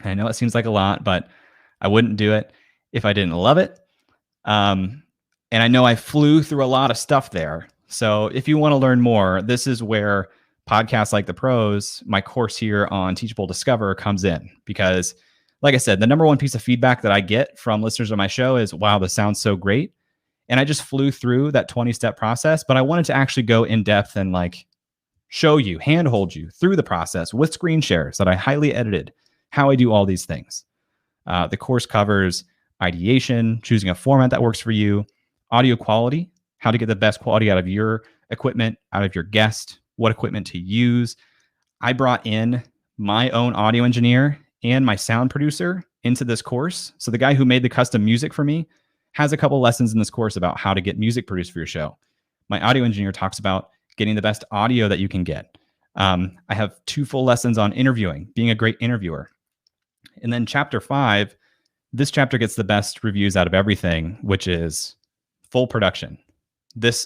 Speaker 2: And I know it seems like a lot, but I wouldn't do it if I didn't love it. And I know I flew through a lot of stuff there. So if you want to learn more, this is where podcasts like The Pros, my course here on Teachable Discover, comes in. Because like I said, the number one piece of feedback that I get from listeners of my show is, wow, this sounds so great. And I just flew through that 20-step process, but I wanted to actually go in depth and show you, handhold you through the process with screen shares that I highly edited, how I do all these things. The course covers ideation, choosing a format that works for you, audio quality, how to get the best quality out of your equipment, out of your guest, what equipment to use. I brought in my own audio engineer and my sound producer into this course. So the guy who made the custom music for me has a couple lessons in this course about how to get music produced for your show. My audio engineer talks about getting the best audio that you can get. I have 2 full lessons on interviewing, being a great interviewer. And then chapter 5, this chapter gets the best reviews out of everything, which is full production.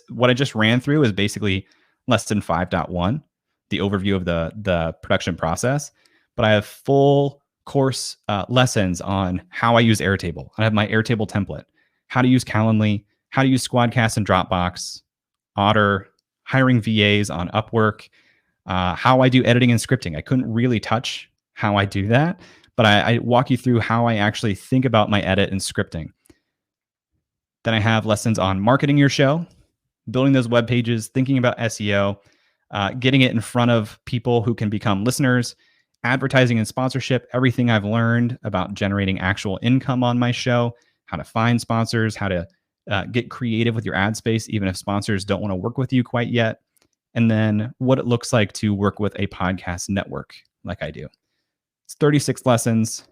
Speaker 2: What I just ran through is basically lesson 5.1, the overview of the production process. But I have full course lessons on how I use Airtable. I have my Airtable template, how to use Calendly, how to use Squadcast and Dropbox, Otter, hiring VAs on Upwork, how I do editing and scripting. I couldn't really touch how I do that, but I walk you through how I actually think about my edit and scripting. Then I have lessons on marketing your show, building those web pages, thinking about SEO, getting it in front of people who can become listeners, advertising and sponsorship, everything I've learned about generating actual income on my show, how to find sponsors, how to get creative with your ad space, even if sponsors don't want to work with you quite yet. And then what it looks like to work with a podcast network like I do. It's 36 lessons.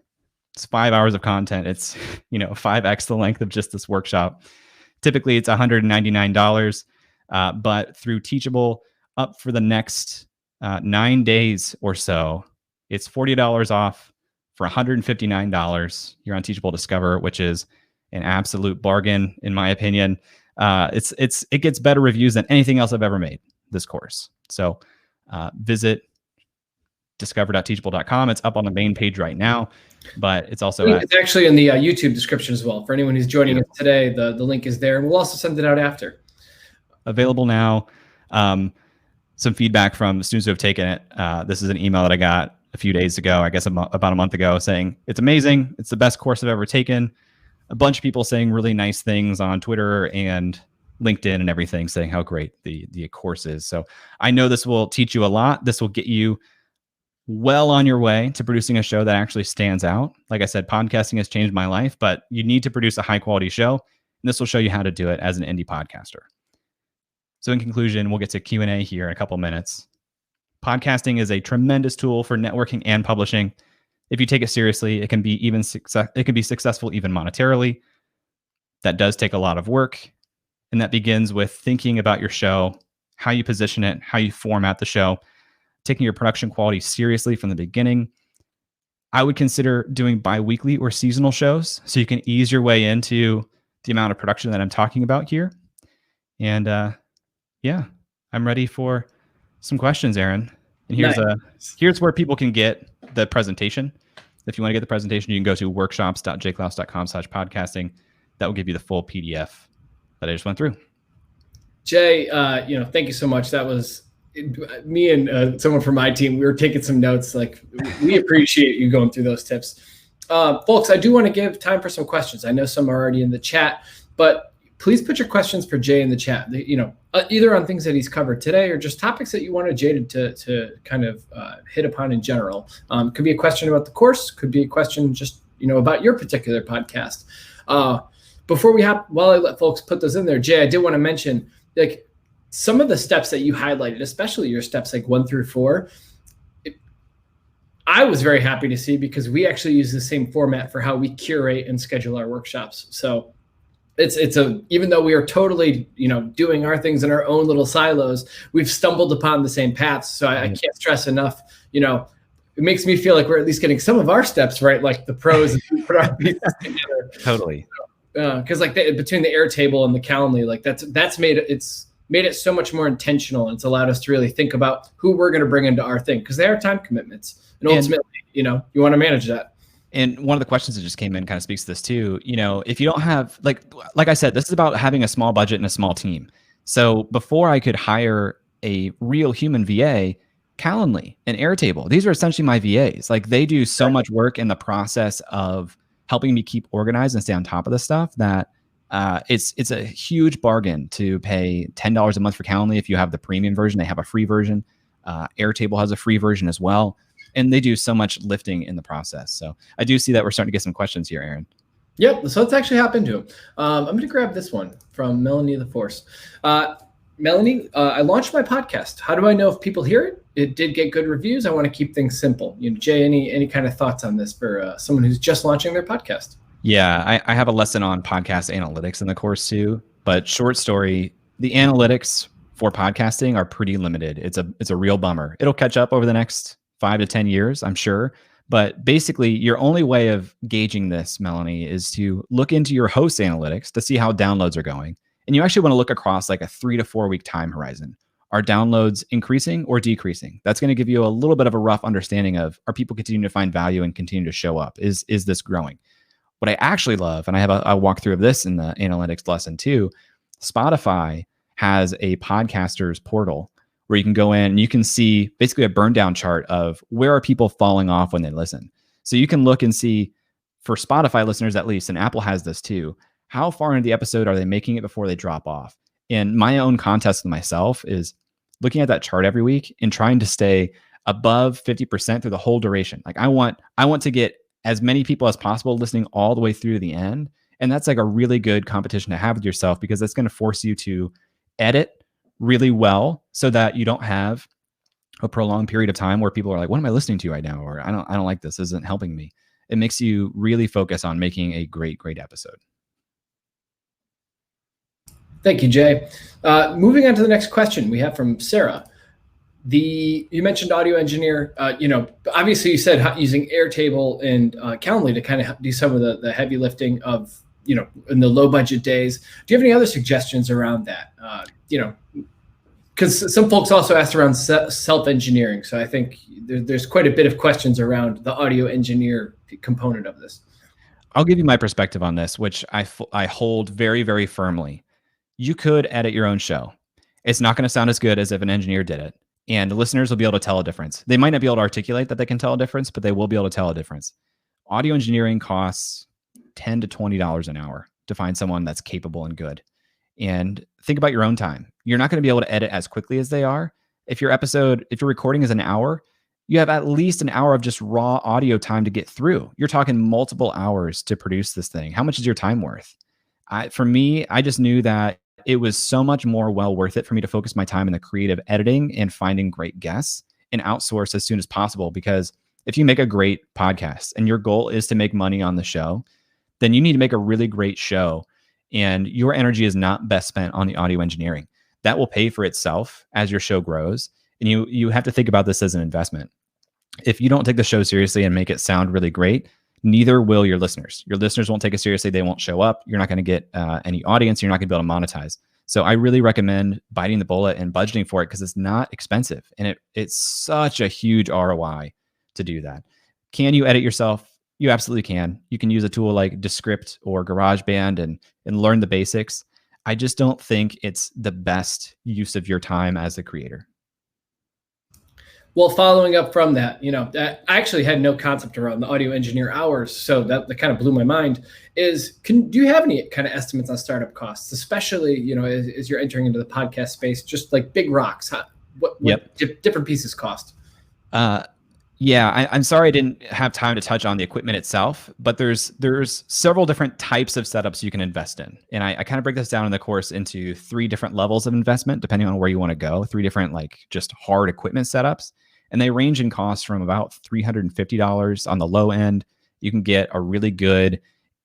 Speaker 2: It's 5 hours of content. It's 5x the length of just this workshop. Typically, it's $199, but through Teachable, up for the next 9 days or so, it's $40 off for $159. You're on Teachable Discover, which is an absolute bargain, in my opinion. It gets better reviews than anything else I've ever made, this course. So visit discover.teachable.com. It's up on the main page right now, but it's also
Speaker 1: it's actually in the YouTube description as well. For anyone who's joining us today, the link is there, and we'll also send it out after.
Speaker 2: Available now. Some feedback from students who have taken it. This is an email that I got a few days ago, I guess about a month ago, saying it's amazing. It's the best course I've ever taken. A bunch of people saying really nice things on Twitter and LinkedIn and everything, saying how great the course is. So I know this will teach you a lot. This will get you well on your way to producing a show that actually stands out. Like I said, podcasting has changed my life, but you need to produce a high quality show. And this will show you how to do it as an indie podcaster. So in conclusion, we'll get to Q&A here in a couple minutes. Podcasting is a tremendous tool for networking and publishing. If you take it seriously, it can be successful even monetarily. That does take a lot of work. And that begins with thinking about your show, how you position it, how you format the show, taking your production quality seriously from the beginning. I would consider doing bi-weekly or seasonal shows so you can ease your way into the amount of production that I'm talking about here. And I'm ready for some questions, Aaron. And here's where people can get the presentation. If you want to get the presentation, you can go to workshops.jclouse.com/podcasting. That will give you the full PDF that I just went through.
Speaker 1: Jay, thank you so much. That was me and someone from my team. We were taking some notes. We appreciate you going through those tips. Folks, I do want to give time for some questions. I know some are already in the chat, but please put your questions for Jay in the chat. Either on things that he's covered today or just topics that you wanted Jay to kind of hit upon in general. Could be a question about the course. Could be a question just about your particular podcast. While I let folks put those in there, Jay, I did want to mention some of the steps that you highlighted, especially your steps 1 through 4. I was very happy to see because we actually use the same format for how we curate and schedule our workshops. So even though we are totally, doing our things in our own little silos, we've stumbled upon the same paths. So I can't stress enough, it makes me feel like we're at least getting some of our steps right, like the pros and we put our pieces together.
Speaker 2: Totally.
Speaker 1: Because between the Airtable and the Calendly, like that's made it so much more intentional, and it's allowed us to really think about who we're going to bring into our thing, because they are time commitments, and ultimately, you want to manage that.
Speaker 2: And one of the questions that just came in kind of speaks to this too. If you don't have, like I said, this is about having a small budget and a small team. So before I could hire a real human VA, Calendly and Airtable, these are essentially my VAs. Like they do so much work in the process of helping me keep organized and stay on top of this stuff that it's a huge bargain to pay $10 a month for Calendly. If you have the premium version, they have a free version. Airtable has a free version as well. And they do so much lifting in the process. So I do see that we're starting to get some questions here, Aaron.
Speaker 1: Yep. So let's actually hop into them. I'm going to grab this one from Melanie the Force. Melanie, I launched my podcast. How do I know if people hear it? It did get good reviews. I want to keep things simple. Jay, any kind of thoughts on this for someone who's just launching their podcast?
Speaker 2: Yeah, I have a lesson on podcast analytics in the course too. But short story, the analytics for podcasting are pretty limited. It's a real bummer. It'll catch up over the next 5 to 10 years, I'm sure. But basically, your only way of gauging this, Melanie, is to look into your host analytics to see how downloads are going. And you actually want to look across like a 3 to 4 week time horizon. Are downloads increasing or decreasing? That's going to give you a little bit of a rough understanding of, are people continuing to find value and continue to show up? Is this growing? What I actually love, and I have a walkthrough of this in the analytics lesson too, Spotify has a podcaster's portal where you can go in and you can see basically a burn down chart of where are people falling off when they listen. So you can look and see, for Spotify listeners at least, and Apple has this too, how far into the episode are they making it before they drop off? And my own contest with myself is looking at that chart every week and trying to stay above 50% through the whole duration. Like I want to get as many people as possible listening all the way through to the end. And that's like a really good competition to have with yourself, because that's going to force you to edit really well so that you don't have a prolonged period of time where people are like, what am I listening to right now? Or I don't like this. This isn't helping me. It makes you really focus on making a great episode.
Speaker 1: Thank you, Jay. Moving on to the next question we have from Sarah. You mentioned audio engineer. Obviously you said using Airtable and Calendly to kind of do some of the heavy lifting of, in the low budget days. Do you have any other suggestions around that? Because some folks also asked around self-engineering. So I think there's quite a bit of questions around the audio engineer component of this.
Speaker 2: I'll give you my perspective on this, which I hold very, very firmly. You could edit your own show. It's not going to sound as good as if an engineer did it. And the listeners will be able to tell a difference. They might not be able to articulate that they can tell a difference, but they will be able to tell a difference. Audio engineering costs $10 to $20 an hour to find someone that's capable and good. And think about your own time. You're not going to be able to edit as quickly as they are. If your recording is an hour, you have at least an hour of just raw audio time to get through. You're talking multiple hours to produce this thing. How much is your time worth? For me, I just knew that it was so much more well worth it for me to focus my time in the creative editing and finding great guests and outsource as soon as possible. Because if you make a great podcast and your goal is to make money on the show, then you need to make a really great show. And your energy is not best spent on the audio engineering. That will pay for itself as your show grows. And you have to think about this as an investment. If you don't take the show seriously and make it sound really great, neither will your listeners. Your listeners won't take it seriously. They won't show up. You're not going to get any audience. You're not going to be able to monetize. So I really recommend biting the bullet and budgeting for it, because it's not expensive. And it's such a huge ROI to do that. Can you edit yourself? You absolutely can. You can use a tool like Descript or GarageBand and learn the basics. I just don't think it's the best use of your time as a creator.
Speaker 1: Well, following up from that, I actually had no concept around the audio engineer hours. So that kind of blew my mind. Do you have any kind of estimates on startup costs, especially, as you're entering into the podcast space, just like big rocks? What different pieces cost?
Speaker 2: Yeah, I'm sorry I didn't have time to touch on the equipment itself, but there's several different types of setups you can invest in. And I kind of break this down in the course into 3 different levels of investment, depending on where you want to go, 3 different just hard equipment setups. And they range in cost from about $350 on the low end. You can get a really good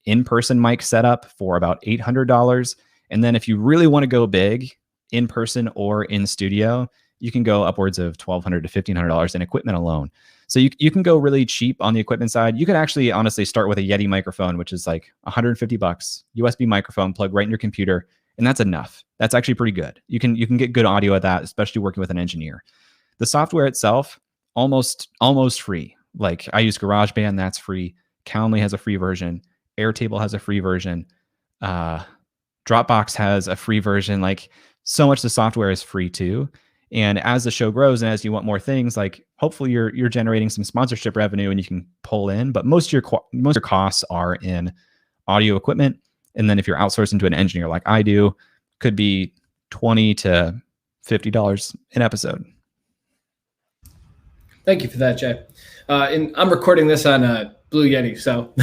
Speaker 2: in-person mic setup for about $800. And then if you really want to go big, in person or in studio, you can go upwards of $1,200 to $1,500 in equipment alone. So you can go really cheap on the equipment side. You could actually honestly start with a Yeti microphone, which is like $150, USB microphone, plug right in your computer, and that's enough. That's actually pretty good. You can get good audio at that, especially working with an engineer. The software itself, almost free. Like I use GarageBand, that's free. Calendly has a free version. Airtable has a free version. Dropbox has a free version. Like so much of the software is free too. And as the show grows and as you want more things, like hopefully you're generating some sponsorship revenue and you can pull in. But most of your costs are in audio equipment. And then if you're outsourcing to an engineer like I do, could be $20 to $50 an episode.
Speaker 1: Thank you for that, Jay. And I'm recording this on a Blue Yeti, so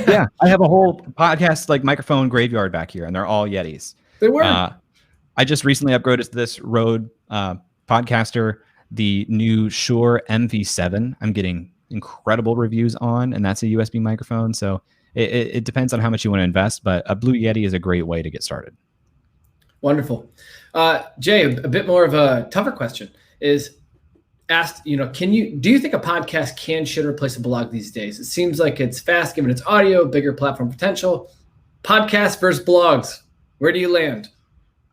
Speaker 2: yeah, I have a whole podcast like microphone graveyard back here, and they're all Yetis.
Speaker 1: They were.
Speaker 2: I just recently upgraded to this Rode Podcaster, the new Shure MV7. I'm getting incredible reviews on, and that's a USB microphone. So it depends on how much you want to invest, but a Blue Yeti is a great way to get started.
Speaker 1: Wonderful. Jay, a bit more of a tougher question is asked, do you think a podcast should replace a blog these days? It seems like it's fast given its audio, bigger platform potential. Podcast versus blogs. Where do you land?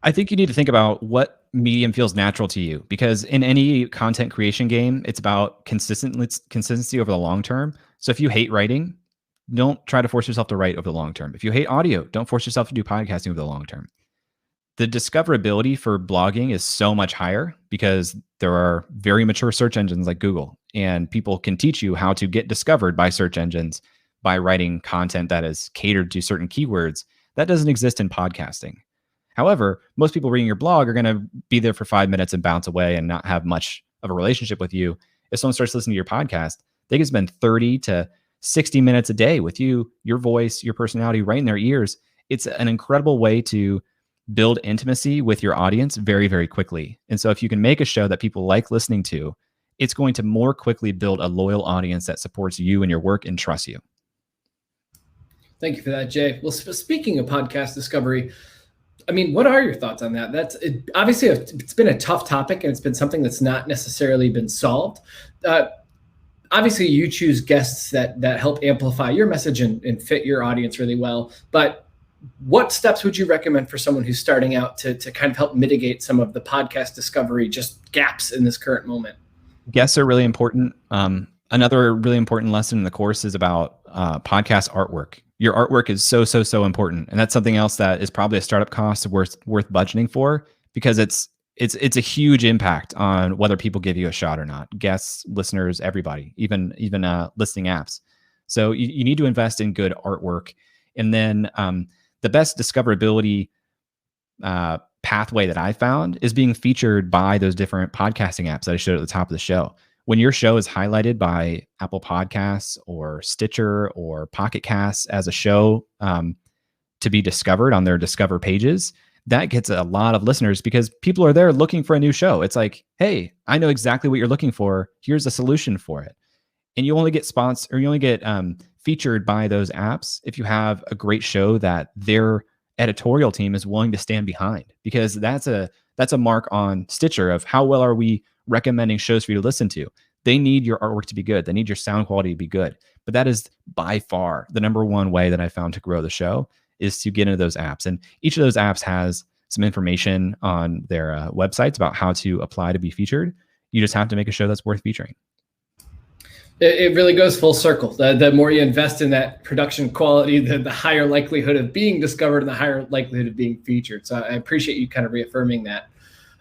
Speaker 2: I think you need to think about what medium feels natural to you, because in any content creation game, it's about consistency over the long term. So if you hate writing, don't try to force yourself to write over the long term. If you hate audio, don't force yourself to do podcasting over the long term. The discoverability for blogging is so much higher because there are very mature search engines like Google, and people can teach you how to get discovered by search engines by writing content that is catered to certain keywords. That doesn't exist in podcasting. However, most people reading your blog are going to be there for 5 minutes and bounce away and not have much of a relationship with you. If someone starts listening to your podcast, they can spend 30 to 60 minutes a day with you, your voice, your personality right in their ears. It's an incredible way to build intimacy with your audience very, very quickly. And so if you can make a show that people like listening to, it's going to more quickly build a loyal audience that supports you and your work and trusts you.
Speaker 1: Thank you for that, Jay. Well, speaking of podcast discovery, what are your thoughts on that? Obviously, it's been a tough topic, and it's been something that's not necessarily been solved. Obviously, you choose guests that help amplify your message and fit your audience really well. But what steps would you recommend for someone who's starting out to kind of help mitigate some of the podcast discovery just gaps in this current moment?
Speaker 2: Guests are really important. Another really important lesson in the course is about podcast artwork. Your artwork is so important, and that's something else that is probably a startup cost worth budgeting for, because it's a huge impact on whether people give you a shot or not. Guests, listeners, everybody, even listening apps. So you need to invest in good artwork, and then the best discoverability pathway that I found is being featured by those different podcasting apps that I showed at the top of the show. When your show is highlighted by Apple Podcasts or Stitcher or Pocket Casts as a show to be discovered on their Discover pages, that gets a lot of listeners because people are there looking for a new show. It's like, hey, I know exactly what you're looking for. Here's a solution for it. And you only get sponsored, or you only get featured by those apps if you have a great show that their editorial team is willing to stand behind, because that's a mark on Stitcher of how well are we recommending shows for you to listen to. They need your artwork to be good. They need your sound quality to be good. But that is by far the number one way that I found to grow the show, is to get into those apps. And each of those apps has some information on their websites about how to apply to be featured. You just have to make a show that's worth featuring.
Speaker 1: It really goes full circle. The more you invest in that production quality, the higher likelihood of being discovered and the higher likelihood of being featured. So I appreciate you kind of reaffirming that.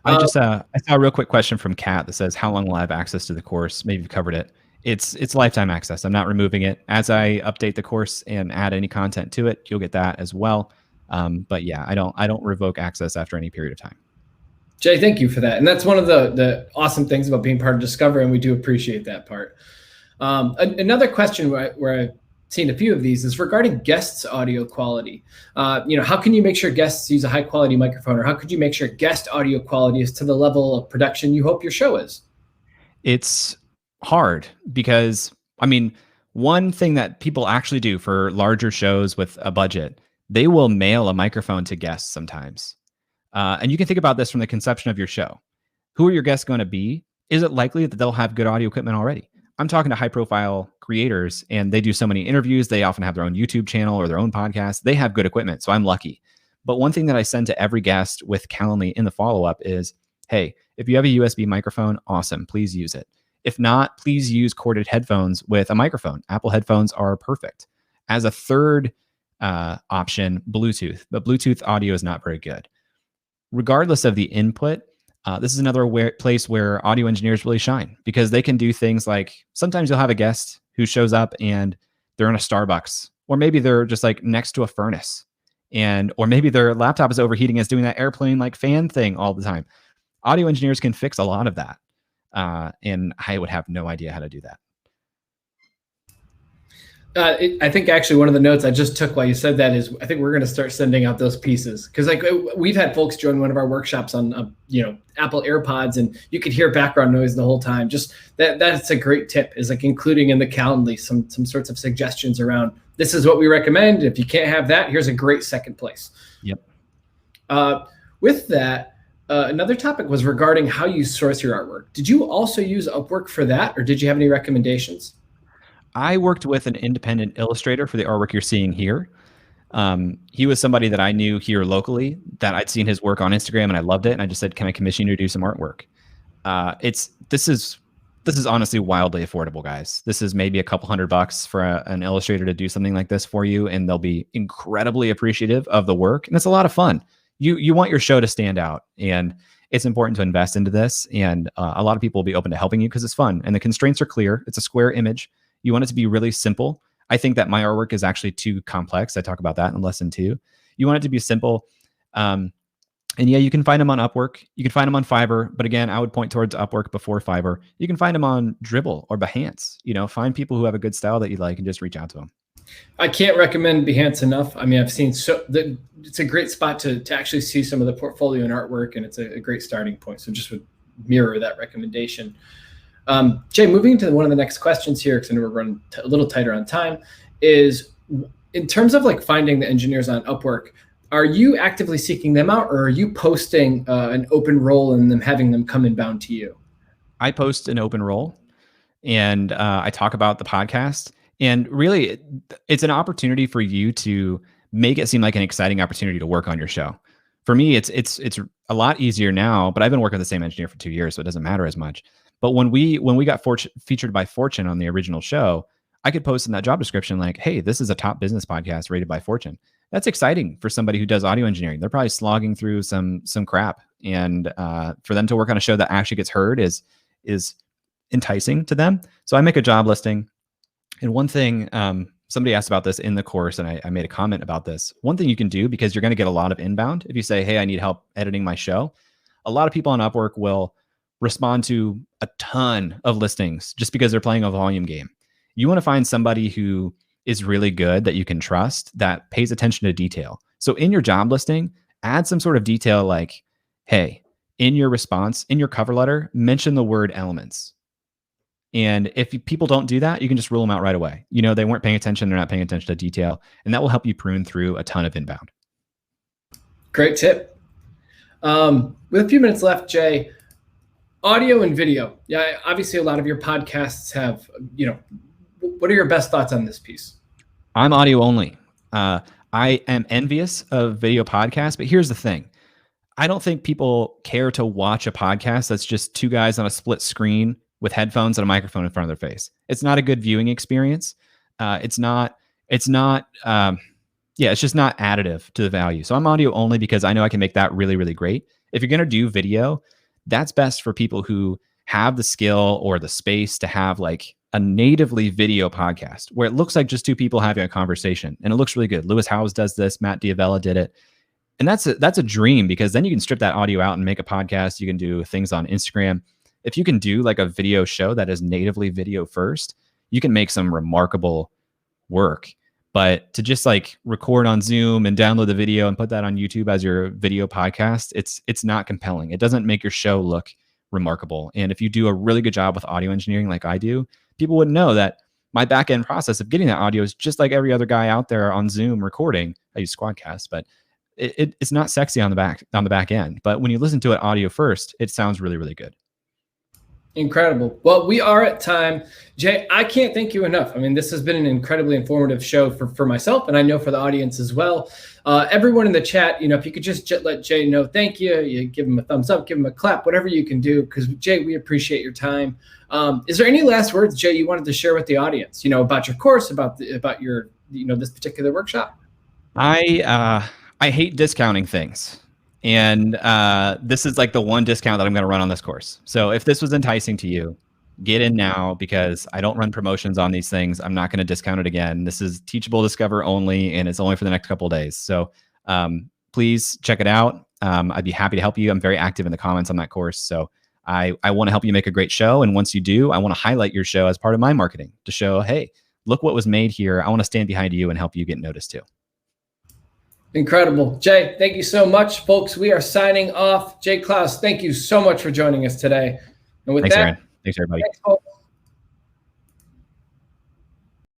Speaker 2: I saw a real quick question from Kat that says, how long will I have access to the course? Maybe you've covered it. It's lifetime access. I'm not removing it. As I update the course and add any content to it, you'll get that as well. But yeah, I don't revoke access after any period of time.
Speaker 1: Jay, thank you for that. And that's one of the awesome things about being part of Discover, and we do appreciate that part. Another question where I've seen a few of these is regarding guests' audio quality. How can you make sure guests use a high quality microphone, or how could you make sure guest audio quality is to the level of production you hope your show is?
Speaker 2: It's hard because, One thing that people actually do for larger shows with a budget, they will mail a microphone to guests sometimes. And you can think about this from the conception of your show. Who are your guests going to be? Is it likely that they'll have good audio equipment already? I'm talking to high profile creators and they do so many interviews. They often have their own YouTube channel or their own podcast. They have good equipment. So I'm lucky. But one thing that I send to every guest with Calendly in the follow-up is, hey, if you have a USB microphone, awesome, please use it. If not, please use corded headphones with a microphone. Apple headphones are perfect. As a third option, Bluetooth. But Bluetooth audio is not very good. Regardless of the input, this is another place where audio engineers really shine because they can do things like sometimes you'll have a guest who shows up and they're in a Starbucks, or maybe they're just like next to a furnace, or maybe their laptop is overheating and is doing that airplane like fan thing all the time. Audio engineers can fix a lot of that. And I would have no idea how to do that.
Speaker 1: I think actually one of the notes I just took while you said that is I think we're going to start sending out those pieces because like we've had folks join one of our workshops on Apple AirPods and you could hear background noise the whole time. Just that's a great tip is like including in the Calendly some sorts of suggestions around this is what we recommend. If you can't have that, here's a great second place.
Speaker 2: Yep.
Speaker 1: With that, another topic was regarding how you source your artwork. Did you also use Upwork for that, or did you have any recommendations?
Speaker 2: I worked with an independent illustrator for the artwork you're seeing here. He was somebody that I knew here locally that I'd seen his work on Instagram and I loved it. And I just said, can I commission you to do some artwork? This is honestly wildly affordable, guys. This is maybe a couple $100 for an illustrator to do something like this for you. And they'll be incredibly appreciative of the work. And it's a lot of fun. You want your show to stand out, and it's important to invest into this. And a lot of people will be open to helping you because it's fun. And the constraints are clear. It's a square image. You want it to be really simple. I think that my artwork is actually too complex. I talk about that in lesson 2. You want it to be simple. And yeah, you can find them on Upwork. You can find them on Fiverr. But again, I would point towards Upwork before Fiverr. You can find them on Dribbble or Behance. Find people who have a good style that you like and just reach out to them.
Speaker 1: I can't recommend Behance enough. I mean, I've seen it's a great spot to actually see some of the portfolio and artwork, and it's a great starting point. So just would mirror that recommendation. Jay, moving to one of the next questions here, because I know we're running a little tighter on time, is in terms of like finding the engineers on Upwork, are you actively seeking them out, or are you posting an open role and them having them come inbound to you?
Speaker 2: I post an open role, and I talk about the podcast. And really, it's an opportunity for you to make it seem like an exciting opportunity to work on your show. For me, it's a lot easier now, but I've been working with the same engineer for 2 years, so it doesn't matter as much. But when we got featured by Fortune on the original show, I could post in that job description like, hey, this is a top business podcast rated by Fortune. That's exciting for somebody who does audio engineering. They're probably slogging through some crap. And for them to work on a show that actually gets heard is enticing to them. So I make a job listing. And one thing, somebody asked about this in the course, and I made a comment about this. One thing you can do, because you're going to get a lot of inbound, if you say, hey, I need help editing my show, a lot of people on Upwork will respond to a ton of listings just because they're playing a volume game. You want to find somebody who is really good that you can trust, that pays attention to detail. So in your job listing, add some sort of detail like, hey, in your response, in your cover letter, mention the word elements. And if people don't do that, you can just rule them out right away. They weren't paying attention. They're not paying attention to detail. And that will help you prune through a ton of inbound.
Speaker 1: Great tip. With a few minutes left, Jay, audio and video. Yeah, obviously a lot of your podcasts have, what are your best thoughts on this piece?
Speaker 2: I'm audio only. I am envious of video podcasts, but here's the thing. I don't think people care to watch a podcast that's just two guys on a split screen with headphones and a microphone in front of their face. It's not a good viewing experience. It's just not additive to the value. So I'm audio only because I know I can make that really, really great. If you're going to do video, that's best for people who have the skill or the space to have like a natively video podcast where it looks like just two people having a conversation and it looks really good. Lewis Howes does this. Matt Diavella did it. And that's a dream, because then you can strip that audio out and make a podcast. You can do things on Instagram. If you can do like a video show that is natively video first, you can make some remarkable work. But to just like record on Zoom and download the video and put that on YouTube as your video podcast, it's not compelling. It doesn't make your show look remarkable. And if you do a really good job with audio engineering like I do, people would know that my back end process of getting that audio is just like every other guy out there on Zoom recording. I use Squadcast, but it's not sexy on the back end. But when you listen to it audio first, it sounds really, really good.
Speaker 1: Incredible. Well, we are at time. Jay, I can't thank you enough. I mean, this has been an incredibly informative show for myself, and I know for the audience as well. Everyone in the chat, if you could just let Jay know thank you. You give him a thumbs up, give him a clap, whatever you can do, because Jay, we appreciate your time. Is there any last words, Jay, you wanted to share with the audience, about your course, about your, this particular workshop?
Speaker 2: I hate discounting things. And this is like the one discount that I'm going to run on this course. So if this was enticing to you, get in now, because I don't run promotions on these things. I'm not going to discount it again. This is Teachable Discover only, and it's only for the next couple of days. So please check it out. I'd be happy to help you. I'm very active in the comments on that course. So I want to help you make a great show. And once you do, I want to highlight your show as part of my marketing to show, hey, look what was made here. I want to stand behind you and help you get noticed too.
Speaker 1: Incredible. Jay, thank you so much, folks. We are signing off. Jay Clouse, thank you so much for joining us today. And with
Speaker 2: Thanks,
Speaker 1: that,
Speaker 2: Aaron. Thanks, everybody.
Speaker 1: Thanks, folks.